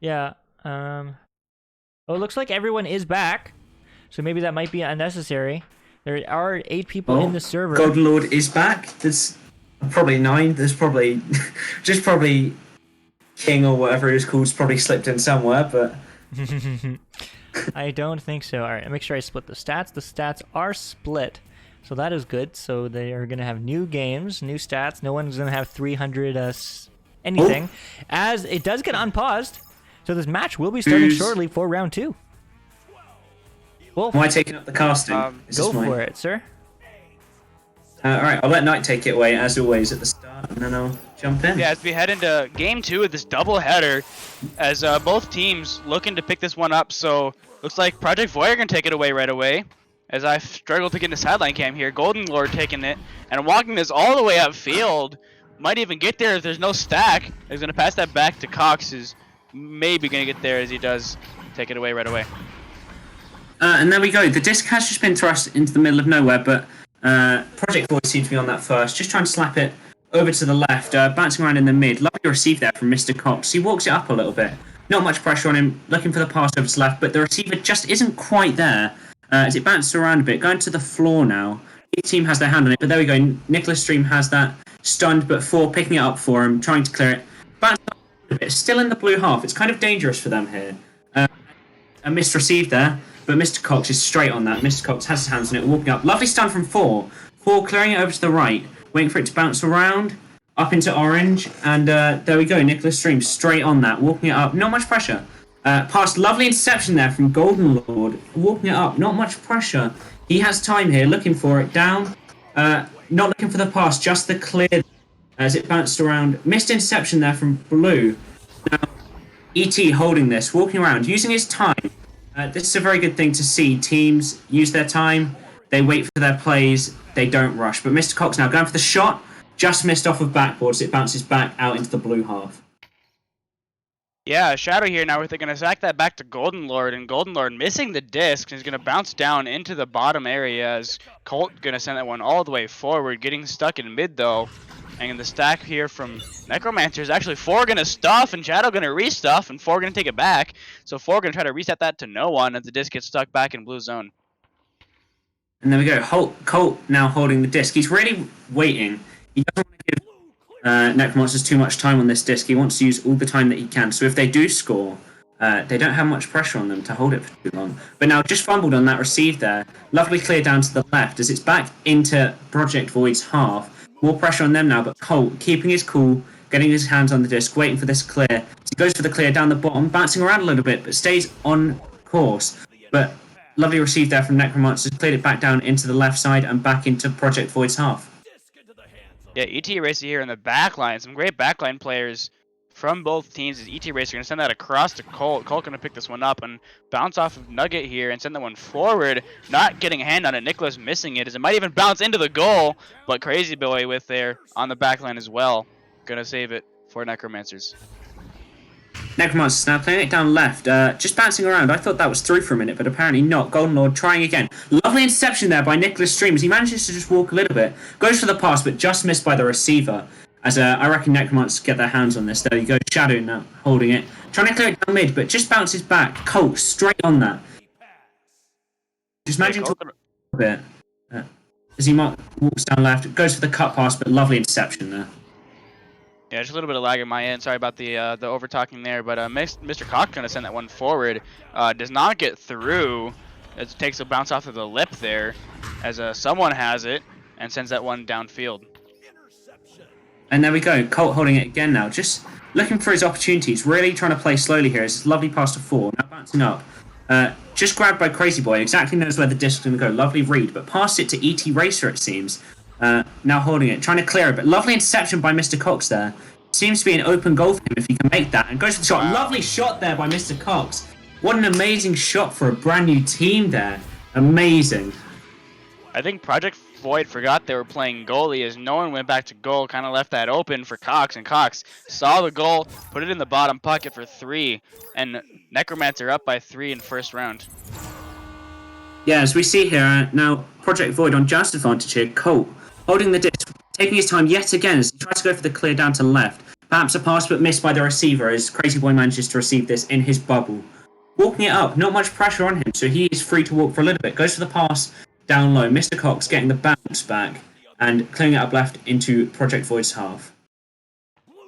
Speaker 1: Yeah. Oh, it looks like everyone is back, so maybe that might be unnecessary. There are 8 people in the server.
Speaker 2: God Lord is back. There's probably 9. There's probably probably King or whatever it is called probably slipped in somewhere, but
Speaker 1: I don't think so. All right, make sure I split the stats. The stats are split, so that is good. So they are going to have new games, new stats. No one's going to have 300 anything, as it does get unpaused. So this match will be starting shortly for round 2. Wolf,
Speaker 2: am I taking up the casting?
Speaker 1: Go for it, sir.
Speaker 2: Alright, I'll let Knight take it away, as always, at the start, and then I'll jump in.
Speaker 3: Yeah, as we head into game 2 of this doubleheader, as both teams looking to pick this one up, so looks like Project Void are going to take it away right away. As I struggled to get into sideline cam here, Golden Lord taking it, and walking this all the way upfield. Might even get there if there's no stack. He's going to pass that back to Cox, who's maybe going to get there as he does take it away right away.
Speaker 2: And there we go. The disc has just been thrust into the middle of nowhere, but Project Void seems to be on that first. Just trying to slap it over to the left, bouncing around in the mid. Lovely receive there from Mr. Cox. He walks it up a little bit. Not much pressure on him, looking for the pass over to the left, but the receiver just isn't quite there as it bounces around a bit. Going to the floor now. Each team has their hand on it, but there we go. Nicholas Stream has that stunned, but 4 picking it up for him, trying to clear it. Bounce a bit. Still in the blue half. It's kind of dangerous for them here. A missed receive there. But Mr. Cox is straight on that. Mr. Cox has his hands on it, walking up. Lovely stun from 4. 4 clearing it over to the right, waiting for it to bounce around, up into orange. And there we go. Nicholas Stream straight on that, walking it up. Not much pressure. Past lovely interception there from Golden Lord, walking it up. Not much pressure. He has time here, looking for it. Down. Not looking for the pass, just the clear as it bounced around. Missed interception there from Blue. Now, ET holding this, walking around, using his time. This is a very good thing to see. Teams use their time. They wait for their plays. They don't rush. But Mr. Cox now going for the shot. Just missed off of backboard, so it bounces back out into the blue half.
Speaker 3: Yeah, Shadow here now. They're going to sack that back to Golden Lord, and Golden Lord missing the disc. He's going to bounce down into the bottom area as Colt going to send that one all the way forward, getting stuck in mid though. And the stack here from Necromancers, actually 4 gonna stuff and Shadow gonna restuff and 4 gonna take it back. So 4 gonna try to reset that to no one as the disc gets stuck back in blue zone.
Speaker 2: And there we go. Colt now holding the disc. He's really waiting. He doesn't want to give Necromancers too much time on this disc. He wants to use all the time that he can. So if they do score, they don't have much pressure on them to hold it for too long. But now just fumbled on that receive there. Lovely clear down to the left as it's back into Project Void's half. More pressure on them now, but Colt keeping his cool, getting his hands on the disc, waiting for this clear. So he goes for the clear down the bottom, bouncing around a little bit, but stays on course. But lovely receive there from Necromancers, cleared it back down into the left side and back into Project Void's half.
Speaker 3: Yeah, ET Racer here in the backline. Some great backline players from both teams. Is ET Racer going to send that across to Colt. Colt going to pick this one up and bounce off of Nugget here and send that one forward. Not getting a hand on it. Nicholas missing it as it might even bounce into the goal. But Crazy Boy with there on the backline as well. Going to save it for Necromancers.
Speaker 2: Necromancers now playing it down left, just bouncing around. I thought that was through for a minute, but apparently not. Golden Lord trying again. Lovely interception there by Nicholas Streams. He manages to just walk a little bit. Goes for the pass, but just missed by the receiver. As I reckon Necromancers get their hands on this. There you go. Shadow now holding it. Trying to clear it down mid, but just bounces back. Colt straight on that. Just managing to a bit. As he walks down left, goes for the cut pass, but lovely interception there.
Speaker 3: Yeah, just a little bit of lag in my end. Sorry about the over talking there, but Mr. Cock gonna send that one forward. Does not get through. It takes a bounce off of the lip there, as someone has it and sends that one downfield.
Speaker 2: And there we go. Colt holding it again now, just looking for his opportunities. Really trying to play slowly here. It's lovely pass to 4. Now bouncing up. Just grabbed by Crazy Boy. Exactly knows where the disc is going to go. Lovely read, but passed it to ET Racer, it seems. Now holding it, trying to clear it, but lovely interception by Mr. Cox there. Seems to be an open goal for him if he can make that. And goes for the shot. Wow. Lovely shot there by Mr. Cox. What an amazing shot for a brand new team there. Amazing.
Speaker 3: I think Project Void forgot they were playing goalie as no one went back to goal, kind of left that open for Cox, and Cox saw the goal, put it in the bottom pocket for 3, and Necromancer up by 3 in first round.
Speaker 2: Yeah, as we see here, now Project Void on just advantage here. Colt holding the disc, taking his time yet again as he tries to go for the clear down to left. Perhaps a pass but missed by the receiver as Crazy Boy manages to receive this in his bubble. Walking it up, not much pressure on him, so he is free to walk for a little bit. Goes for the pass down low. Mr. Cox getting the bounce back and clearing it up left into Project Void's half.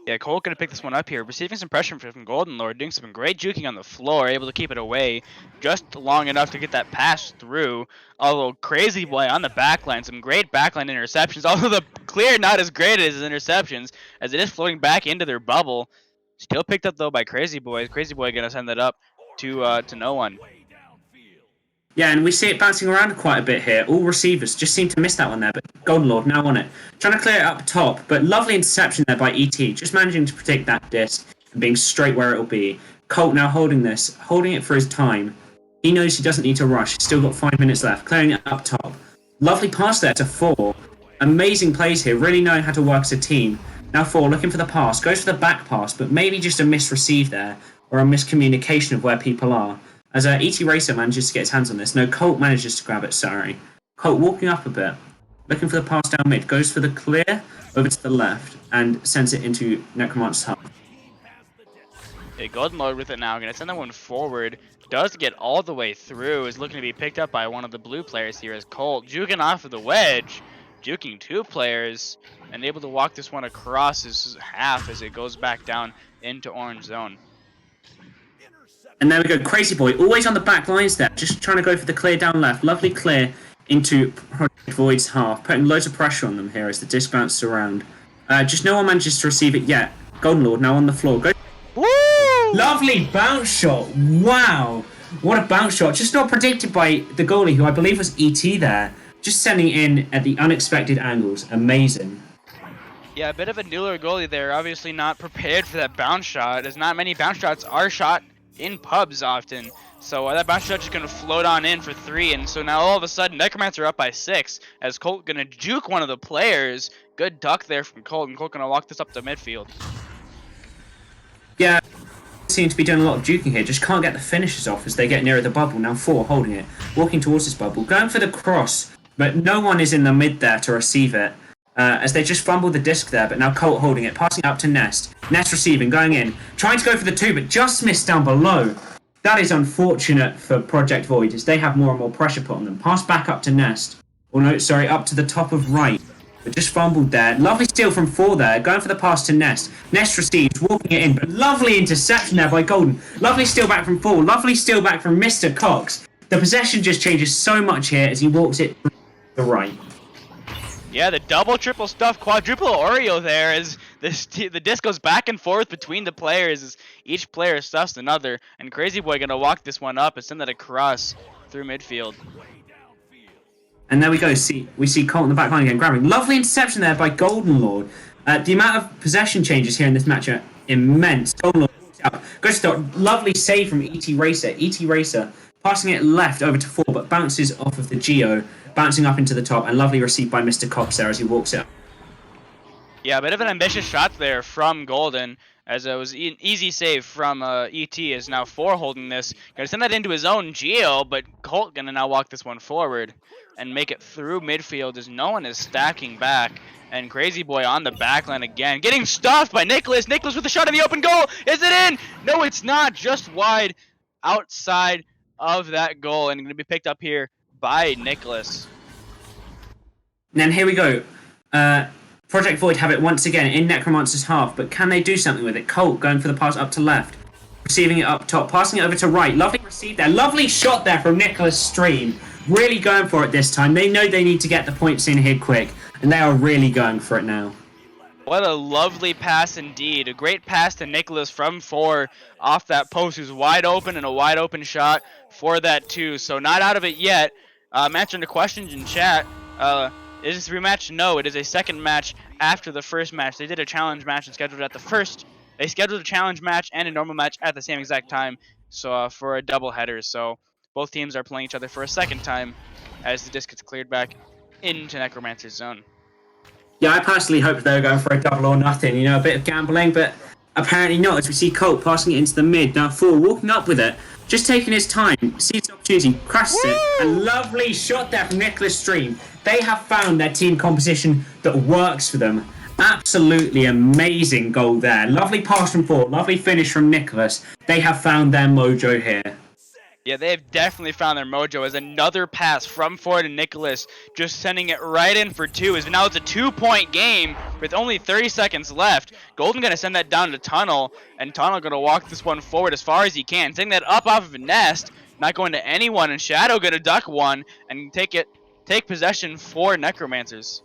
Speaker 3: Yeah, Colt gonna pick this one up here, receiving some pressure from Golden Lord, doing some great juking on the floor, able to keep it away just long enough to get that pass through. Although Crazy Boy on the backline, some great backline interceptions. Although the clear not as great as his interceptions, as it is floating back into their bubble. Still picked up though by Crazy Boy. Crazy Boy gonna send that up to no one.
Speaker 2: Yeah, and we see it bouncing around quite a bit here. All receivers just seem to miss that one there, but Golden Lord now on it. Trying to clear it up top, but lovely interception there by ET. Just managing to protect that disc and being straight where it'll be. Colt now holding this, holding it for his time. He knows he doesn't need to rush. He's still got 5 minutes left. Clearing it up top. Lovely pass there to 4. Amazing plays here, really knowing how to work as a team. Now 4 looking for the pass, goes for the back pass, but maybe just a misreceive there, or a miscommunication of where people are. As ET Racer manages to get his hands on this. No, Colt manages to grab it, sorry. Colt walking up a bit. Looking for the pass down mid. Goes for the clear over to the left and sends it into Necromancer's hub.
Speaker 3: Yeah, Golden Lord with it now. Going to send that one forward. Does get all the way through. Is looking to be picked up by one of the blue players here as Colt juking off of the wedge. Juking 2 players. And able to walk this one across his half as it goes back down into orange zone.
Speaker 2: And there we go, Crazy Boy, always on the back lines there, just trying to go for the clear down left. Lovely clear into Project Void's half, putting loads of pressure on them here as the disc bounces around. Just no one manages to receive it yet. Golden Lord now on the floor. Go.
Speaker 3: Woo!
Speaker 2: Lovely bounce shot. Wow. What a bounce shot. Just not predicted by the goalie, who I believe was ET there. Just sending in at the unexpected angles. Amazing.
Speaker 3: Yeah, a bit of a newer goalie there. Obviously not prepared for that bounce shot, as not many bounce shots are shot in pubs often, so that bounce shot just gonna float on in for 3, and so now all of a sudden Necromancer up by 6 as Colt gonna juke one of the players. Good duck there from Colt, and Colt gonna walk this up to midfield.
Speaker 2: Yeah, seem to be doing a lot of juking here, just can't get the finishes off as they get nearer the bubble. Now 4 holding it, walking towards this bubble, going for the cross, but no one is in the mid there to receive it. as they just fumbled the disc there, but now Colt holding it, passing up to Nest. Nest receiving, going in, trying to go for the 2, but just missed down below. That is unfortunate for Project Void, as they have more and more pressure put on them. Pass back up to Nest. Oh no, sorry, up to the top of right. But just fumbled there. Lovely steal from 4 there, going for the pass to Nest. Nest receives, walking it in, but lovely interception there by Golden. Lovely steal back from 4, lovely steal back from Mr. Cox. The possession just changes so much here as he walks it to the right.
Speaker 3: Yeah, the double, triple stuff, quadruple Oreo there as the disc goes back and forth between the players as each player stuffs another. And Crazy Boy gonna walk this one up and send that across through midfield.
Speaker 2: And there we go. We see Colt in the back line again, grabbing. Lovely interception there by Golden Lord. The amount of possession changes here in this match are immense. Golden Lord out. Goes to lovely save from ET Racer. ET Racer passing it left over to 4, but bounces off of the Geo, bouncing up into the top, and lovely receive by Mr. Cox there as he walks it up.
Speaker 3: Yeah, a bit of an ambitious shot there from Golden, as it was an easy save from ET, is now 4 holding this. Gonna send that into his own Geo, but Colt gonna now walk this one forward and make it through midfield as no one is stacking back. And Crazy Boy on the backline again, getting stuffed by Nicholas. Nicholas with a shot in the open goal. Is it in? No, it's not. Just wide outside of that goal, and going to be picked up here by Nicholas.
Speaker 2: And then here we go. Project Void have it once again in Necromancer's half, but can they do something with it? Colt going for the pass up to left, receiving it up top, passing it over to right. Lovely receive there. Lovely shot there from Nicholas Stream. Really going for it this time. They know they need to get the points in here quick, and they are really going for it now.
Speaker 3: What a lovely pass indeed. A great pass to Nicholas from 4 off that post, who's wide open, and a wide open shot for that 2. So not out of it yet. Answering the questions in chat. Is this a rematch? No, it is a second match after the first match. They did a challenge match and scheduled it at the first. They scheduled a challenge match and a normal match at the same exact time, so for a double header. So both teams are playing each other for a second time as the disc gets cleared back into Necromancer's zone.
Speaker 2: Yeah, I personally hoped they were going for a double or nothing, you know, a bit of gambling, but apparently not, as we see Colt passing it into the mid. Now 4 walking up with it, just taking his time, sees the opportunity, crashes it. A lovely shot there from Nicholas Stream. They have found their team composition that works for them. Absolutely amazing goal there. Lovely pass from 4, lovely finish from Nicholas. They have found their mojo here.
Speaker 3: Yeah, they have definitely found their mojo as another pass from 4 to Nicholas, just sending it right in for 2. As now it's a 2-point game with only 30 seconds left. Golden going to send that down to Tunnel, and Tunnel going to walk this one forward as far as he can. Sending that up off of a Nest, not going to anyone, and Shadow going to duck one and take possession for Necromancers.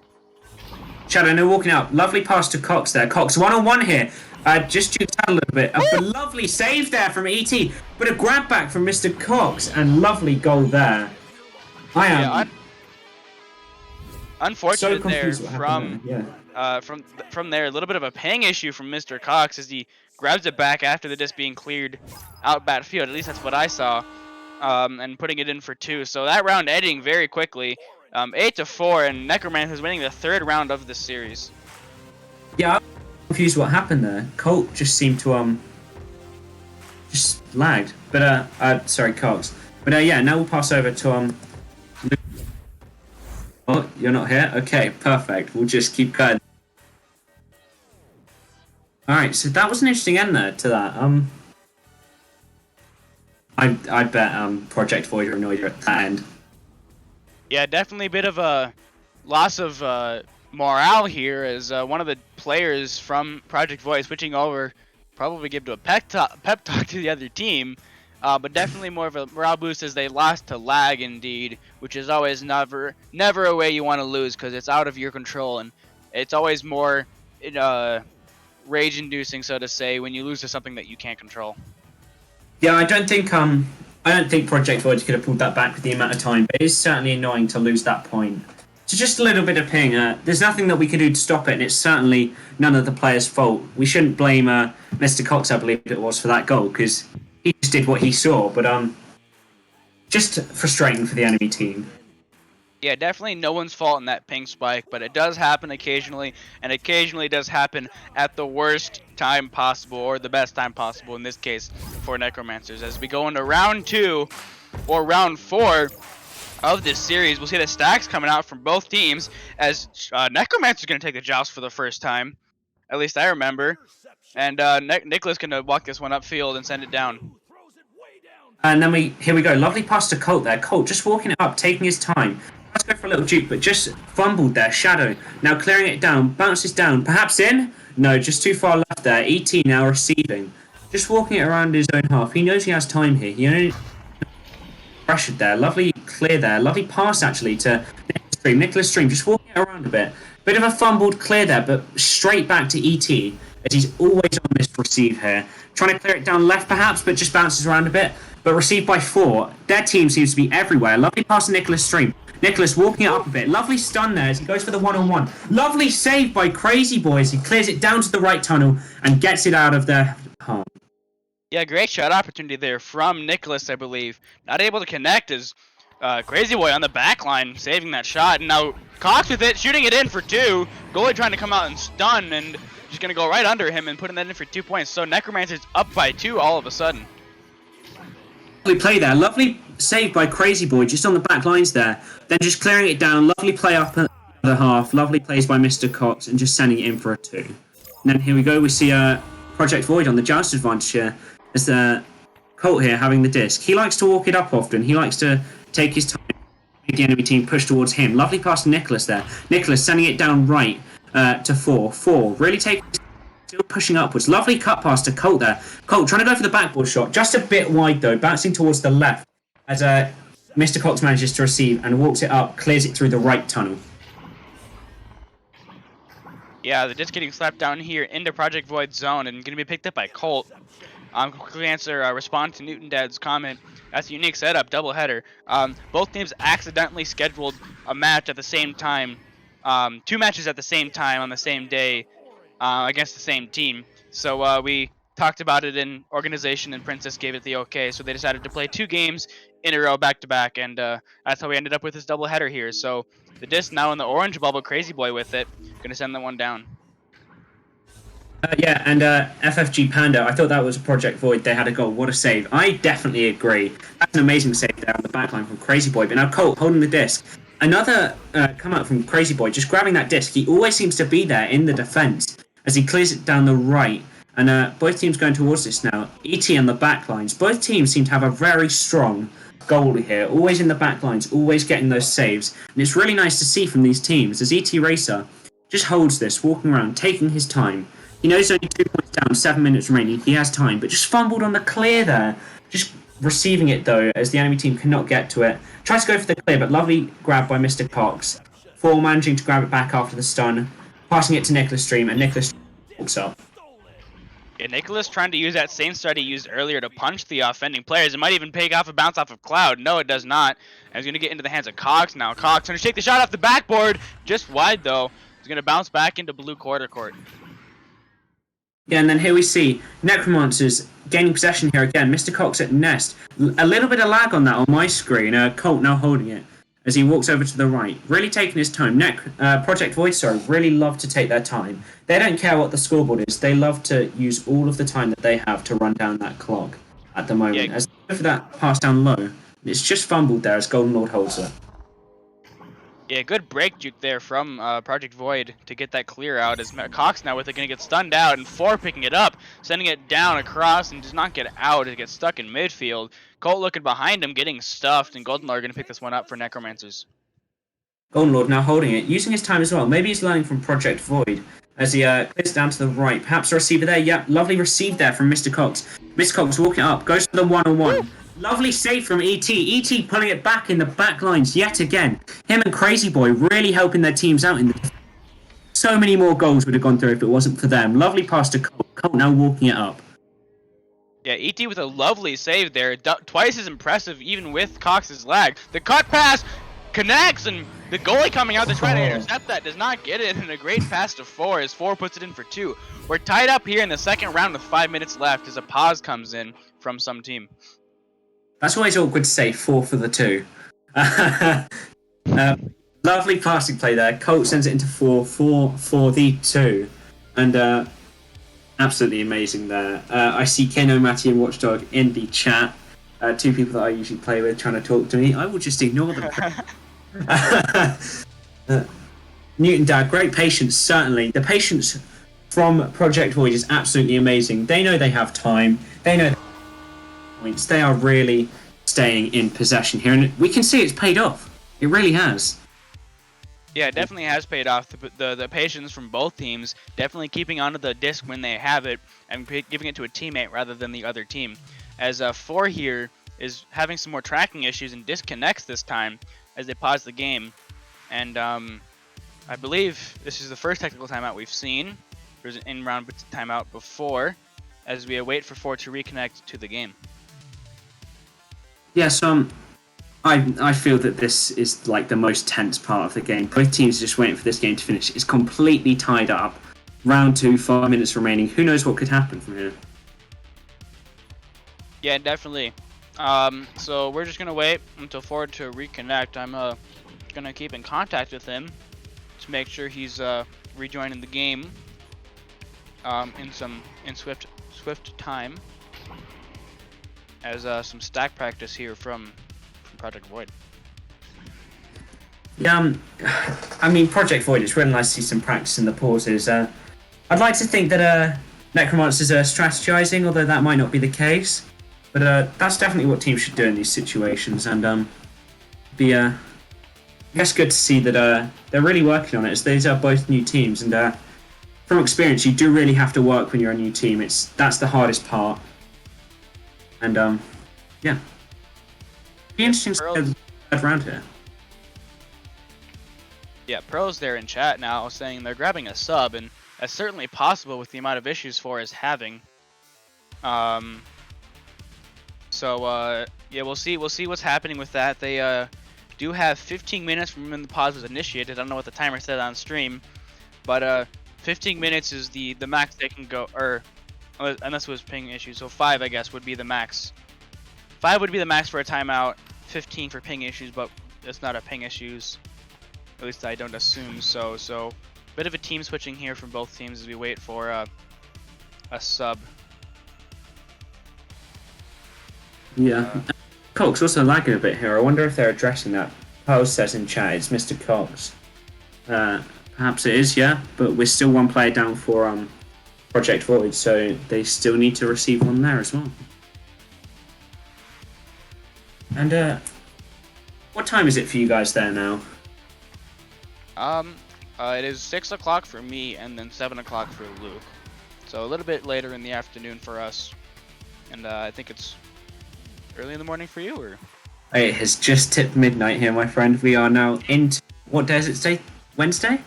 Speaker 2: Shadow now walking up. Lovely pass to Cox there. Cox one-on-one here. Just juked out a little bit. A lovely save there from ET, but a grab back from Mr. Cox, and lovely goal there. I am
Speaker 3: unfortunate
Speaker 2: so
Speaker 3: there
Speaker 2: from
Speaker 3: from there. A little bit of a ping issue from Mr. Cox as he grabs it back after the disc being cleared out backfield. At least that's what I saw, and putting it in for 2. So that round ending very quickly, 8-4, and Necromancer is winning the 3rd round of this series.
Speaker 2: Yeah. Confused what happened there. Colt just seemed to just lagged. But sorry, Cox. But yeah, now we'll pass over to Luke. Oh, you're not here? Okay, perfect. We'll just keep going. Alright, so that was an interesting end there to that. I bet Project Void are annoyed at that end.
Speaker 3: Yeah, definitely a bit of a loss of morale here as one of the players from Project Void switching over, probably give to a pep talk to the other team, but definitely more of a morale boost as they lost to Lag indeed, which is always never a way you want to lose because it's out of your control, and it's always more rage inducing, so to say, when you lose to something that you can't control.
Speaker 2: Yeah, I don't think Project Void could have pulled that back with the amount of time, but it is certainly annoying to lose that point. So just a little bit of ping. There's nothing that we can do to stop it, and it's certainly none of the players' fault. We shouldn't blame Mr. Cox, I believe it was, for that goal, because he just did what he saw. But just frustrating for the enemy team.
Speaker 3: Yeah, definitely no one's fault in that ping spike, but it does happen occasionally, and occasionally does happen at the worst time possible, or the best time possible, in this case, for Necromancers. As we go into round 2, or round 4, of this series. We'll see the stacks coming out from both teams as Necromancer's going to take the joust for the first time. At least I remember. And Nicholas going to walk this one upfield and send it down.
Speaker 2: And then here we go. Lovely pass to Colt there. Colt just walking it up, taking his time. Let's go for a little juke, but just fumbled there. Shadow now clearing it down, bounces down, perhaps in? No, just too far left there. ET now receiving. Just walking it around his own half. He knows he has time here. He only pressured there. Lovely clear there. Lovely pass actually to Nicholas Stream. Just walking it around a bit. Bit of a fumbled clear there, but straight back to ET as he's always on this receive here. Trying to clear it down left perhaps, but just bounces around a bit. But received by 4. Their team seems to be everywhere. Lovely pass to Nicholas Stream. Nicholas walking it up a bit. Lovely stun there as he goes for the one-on-one. Lovely save by Crazy Boy as he clears it down to the right tunnel and gets it out of their harm.
Speaker 3: Yeah, great shot opportunity there from Nicholas, I believe. Not able to connect as Crazy Boy on the back line saving that shot. And now Cox with it, shooting it in for 2. Goalie trying to come out and stun and just going to go right under him and putting that in for 2 points. So Necromancer's up by 2 all of a sudden.
Speaker 2: Lovely play there. Lovely save by Crazy Boy just on the back lines there. Then just clearing it down. Lovely play up at the half. Lovely plays by Mr. Cox and just sending it in for a 2. And then here we go. We see Project Void on the joust advantage here. As Colt here having the disc. He likes to walk it up often. He likes to take his time. Make the enemy team push towards him. Lovely pass to Nicholas there. Nicholas sending it down right to 4. 4 really taking... Still pushing upwards. Lovely cut pass to Colt there. Colt trying to go for the backboard shot. Just a bit wide though. Bouncing towards the left as Mr. Cox manages to receive and walks it up. Clears it through the right tunnel.
Speaker 3: Yeah, the disc getting slapped down here into Project Void zone and going to be picked up by Colt. Quickly respond to Newton Dad's comment. That's a unique setup, doubleheader. Both teams accidentally scheduled a match at the same time. 2 matches at the same time on the same day. Against the same team. So we talked about it in organization and Princess gave it the okay. So they decided to play 2 games in a row back to back. And that's how we ended up with this double header here. So the disc now in the orange bubble, Crazy Boy with it. Gonna send that one down.
Speaker 2: Yeah, and FFG Panda, I thought that was a Project Void. They had a goal. What a save. I definitely agree. That's an amazing save there on the backline from Crazy Boy. But now Colt holding the disc. Another come out from Crazy Boy, just grabbing that disc. He always seems to be there in the defence as he clears it down the right. And both teams going towards this now. ET on the back lines. Both teams seem to have a very strong goalie here. Always in the back lines, always getting those saves. And it's really nice to see from these teams as ET Racer just holds this, walking around, taking his time. He knows only 2 points down, 7 minutes remaining. He has time, but just fumbled on the clear there. Just receiving it though, as the enemy team cannot get to it. Tries to go for the clear, but lovely grab by Mr. Cox. 4 managing to grab it back after the stun. Passing it to Nicholas Stream, and Nicholas walks up.
Speaker 3: Yeah, Nicholas trying to use that same strat he used earlier to punch the offending players. It might even pay off a bounce off of Cloud. No, it does not. And he's going to get into the hands of Cox now. Cox trying to take the shot off the backboard. Just wide, though. He's going to bounce back into blue quarter court.
Speaker 2: Yeah, and then here we see Necromancers gaining possession here again. Mr. Cox at Nest. A little bit of lag on that on my screen. Colt now holding it as he walks over to the right. Really taking his time. Project Void, really love to take their time. They don't care what the scoreboard is. They love to use all of the time that they have to run down that clock at the moment.
Speaker 3: Yeah.
Speaker 2: As they go for that pass down low, it's just fumbled there as Golden Lord holds it.
Speaker 3: Yeah, good break juke there from Project Void to get that clear out as Cox now with it going to get stunned out and 4 picking it up, sending it down across and does not get out. It gets stuck in midfield. Colt looking behind him, getting stuffed, and Golden Lord going to pick this one up for Necromancers.
Speaker 2: Golden Lord now holding it, using his time as well. Maybe he's learning from Project Void as he clears down to the right. Perhaps a receiver there. Yeah, lovely receive there from Mr. Cox. Mr. Cox walking up, goes for the one-on-one. Lovely save from ET. ET pulling it back in the back lines yet again. Him and Crazy Boy really helping their teams out in the... So many more goals would have gone through if it wasn't for them. Lovely pass to Colt. Colt now walking it up.
Speaker 3: Yeah, ET with a lovely save there. Twice as impressive even with Cox's lag. The cut pass connects and the goalie coming out to try to intercept that does not get it. And a great pass to 4 as 4 puts it in for 2. We're tied up here in the second round with 5 minutes left as a pause comes in from some team.
Speaker 2: That's always awkward to say 4 for the 2. Lovely passing play there. Colt sends it into 4 for the 2. And absolutely amazing there. I see Keno, Matty and Watchdog in the chat. two people that I usually play with trying to talk to me. I will just ignore them. Newton Dad, great patience, certainly. The patience from Project Void is absolutely amazing. They know they have time. They know points. They are really staying in possession here, and we can see it's paid off. It really has.
Speaker 3: Yeah, it definitely has paid off. The patience from both teams, definitely keeping onto the disc when they have it and giving it to a teammate rather than the other team. As 4 here is having some more tracking issues and disconnects this time as they pause the game. And I believe this is the first technical timeout we've seen. There's an in-round timeout before as we await for 4 to reconnect to the game.
Speaker 2: Yes, I feel that this is like the most tense part of the game. Both teams are just waiting for this game to finish. It's completely tied up. Round 2, 5 minutes remaining. Who knows what could happen from here?
Speaker 3: Yeah, definitely. So we're just gonna wait until Ford to reconnect. I'm gonna keep in contact with him to make sure he's rejoining the game in swift time. As some stack practice here from Project Void.
Speaker 2: Yeah, I mean, Project Void, it's really nice to see some practice in the pauses. I'd like to think that Necromancers are strategizing, although that might not be the case. But that's definitely what teams should do in these situations, and I guess good to see that they're really working on it, as these are both new teams, and from experience, you do really have to work when you're a new team. That's the hardest part. And yeah, be interesting to see the third round here.
Speaker 3: Yeah, Pro's there in chat now saying they're grabbing a sub, and that's certainly possible with the amount of issues 4 is having. So yeah, we'll see what's happening with that. They do have 15 minutes from when the pause was initiated. I don't know what the timer said on stream, but 15 minutes is the max they can go, or unless it was ping issues. So 5, I guess, would be the max. 5 would be the max for a timeout. 15 for ping issues, but it's not a ping issues. At least I don't assume so. So bit of a team switching here from both teams as we wait for a sub.
Speaker 2: Yeah. Cox also lagging a bit here. I wonder if they're addressing that. Post says in chat it's Mr. Cox. Perhaps it is, yeah. But we're still one player down for Project Void, so they still need to receive one there as well. And what time is it for you guys there now?
Speaker 3: It is 6 o'clock for me, and then 7 o'clock for Luke. So a little bit later in the afternoon for us, and I think it's early in the morning for you, or?
Speaker 2: It has just tipped midnight here, my friend. We are now into, what day does it say? Wednesday?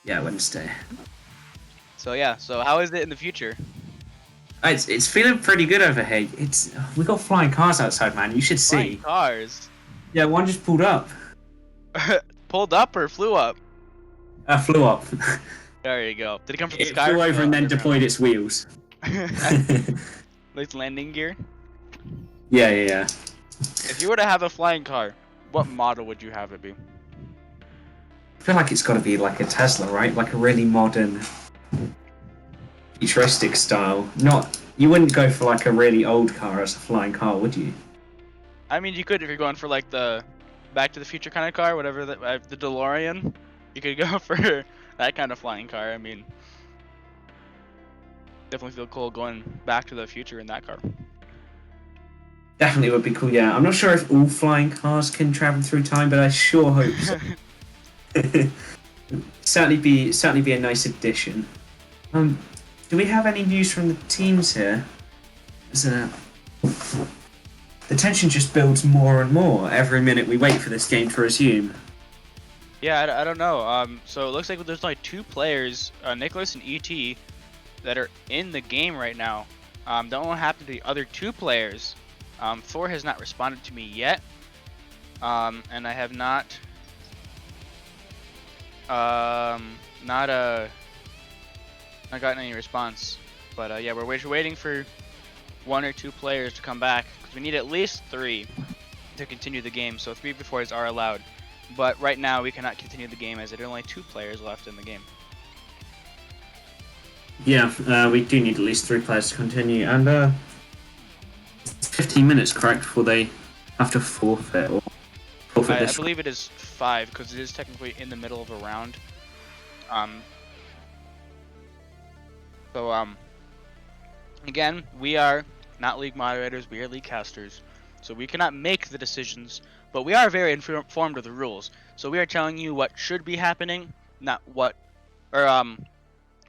Speaker 2: Yeah, Wednesday.
Speaker 3: So yeah, so how is it in the future?
Speaker 2: It's feeling pretty good over here. We got flying cars outside, man. You should see.
Speaker 3: Flying cars?
Speaker 2: Yeah, one just pulled up.
Speaker 3: Pulled up or flew up?
Speaker 2: Flew up.
Speaker 3: There you go. Did it come from the sky?
Speaker 2: It flew over and then deployed its wheels.
Speaker 3: Like landing gear?
Speaker 2: Yeah.
Speaker 3: If you were to have a flying car, what model would you have it be?
Speaker 2: I feel like it's got to be like a Tesla, right? Like a really modern, futuristic style. You wouldn't go for like a really old car as a flying car, would you?
Speaker 3: I mean, you could if you're going for like the Back to the Future kind of car, whatever the DeLorean. You could go for that kind of flying car. I mean, definitely feel cool going back to the future in that car.
Speaker 2: Definitely would be cool, yeah. I'm not sure if all flying cars can travel through time, but I sure hope so. certainly be a nice addition. Do we have any news from the teams here? The tension just builds more and more every minute we wait for this game to resume.
Speaker 3: Yeah, I don't know. So it looks like there's only 2 players, Nicholas and ET, that are in the game right now. Don't know what happened to the other 2 players. Thor has not responded to me yet, and I have not gotten any response. But yeah, we're waiting for 1 or 2 players to come back, because we need at least 3 to continue the game. So 3 befores are allowed. But right now we cannot continue the game as there are only 2 players left in the game.
Speaker 2: Yeah, we do need at least 3 players to continue, and 15 minutes, correct, before they have to forfeit or forfeit
Speaker 3: I
Speaker 2: this.
Speaker 3: believe it is 5 because it is technically in the middle of a round. Again, we are not league moderators, we are league casters, so we cannot make the decisions, but we are very informed of the rules. So we are telling you what should be happening, not what, or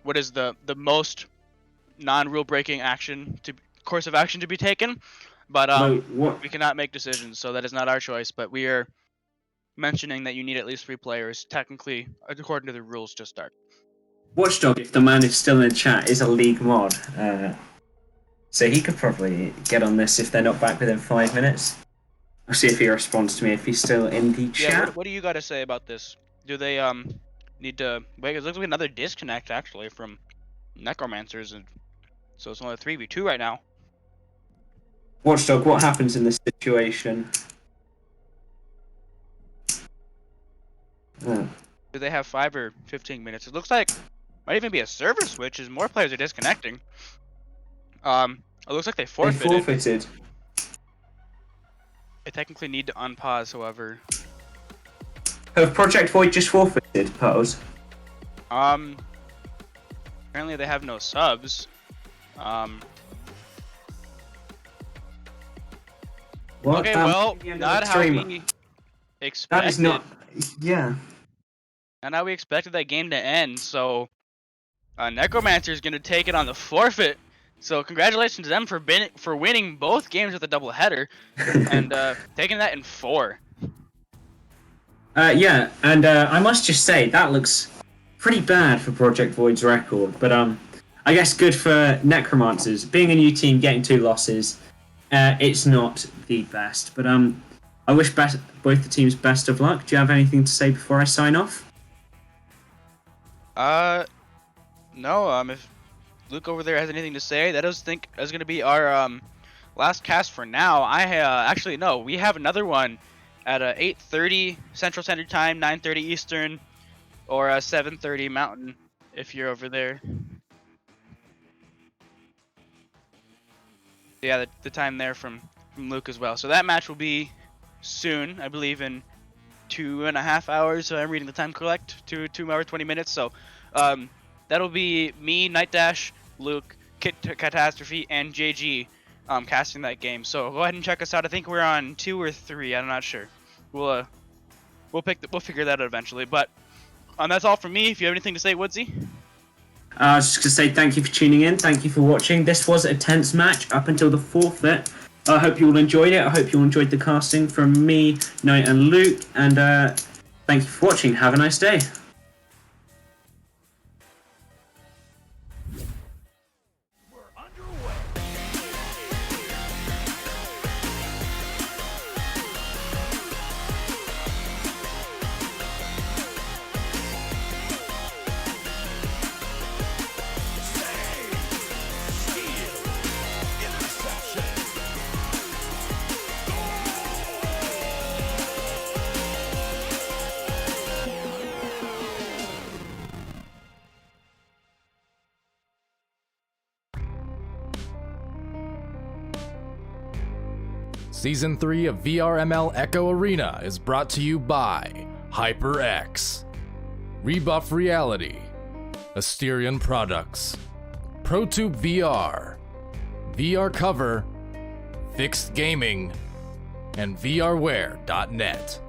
Speaker 3: what is the most non-rule breaking course of action to be taken. But
Speaker 2: What
Speaker 3: we cannot make decisions, so that is not our choice. But we are mentioning that you need at least 3 players, technically, according to the rules, to start.
Speaker 2: Watchdog, if the man is still in chat, is a league mod. So he could probably get on this if they're not back within 5 minutes. I'll see if he responds to me if he's still in the chat.
Speaker 3: Yeah, what do you got to say about this? Do they need to wait? It looks like another disconnect actually from Necromancers, and so it's only 3v2 right now.
Speaker 2: Watchdog, what happens in this situation?
Speaker 3: Do they have 5 or 15 minutes? It looks like might even be a server switch as more players are disconnecting. It looks like they forfeited.
Speaker 2: They forfeited.
Speaker 3: They technically need to unpause, however.
Speaker 2: Have Project Void just forfeited, Pose?
Speaker 3: Apparently they have no subs.
Speaker 2: What?
Speaker 3: Okay, well, not how we expected.
Speaker 2: That is not. Yeah.
Speaker 3: And how we expected that game to end. So, Necromancer is going to take it on the forfeit. So, congratulations to them for winning both games with a doubleheader and taking that in 4.
Speaker 2: Yeah, and I must just say that looks pretty bad for Project Void's record, but I guess good for Necromancers. Being a new team, getting 2 losses, it's not the best. But I wish both the teams best of luck. Do you have anything to say before I sign off?
Speaker 3: No. If Luke over there has anything to say, that is going to be our last cast for now. Actually no, we have another one at 8:30 Central Standard Time, 9:30 Eastern, or 7:30 Mountain if you're over there. Yeah, the time there from Luke as well. So that match will be soon, I believe in 2.5 hours. So I'm reading the time correct. 2 hours 20 minutes. So that'll be me, Night Dash, Luke, Catastrophe, and JG casting that game. So go ahead and check us out. I think we're on 2 or 3. I'm not sure. We'll figure that out eventually. But that's all from me. If you have anything to say, Woodsy.
Speaker 2: I was just going to say thank you for tuning in. Thank you for watching. This was a tense match up until the forfeit. I hope you all enjoyed it. I hope you all enjoyed the casting from me, Knight, and Luke. And thank you for watching. Have a nice day.
Speaker 4: Season 3 of VRML Echo Arena is brought to you by HyperX, Rebuff Reality, Asterion Products, ProTube VR, VR Cover, Fixed Gaming, and VRware.net.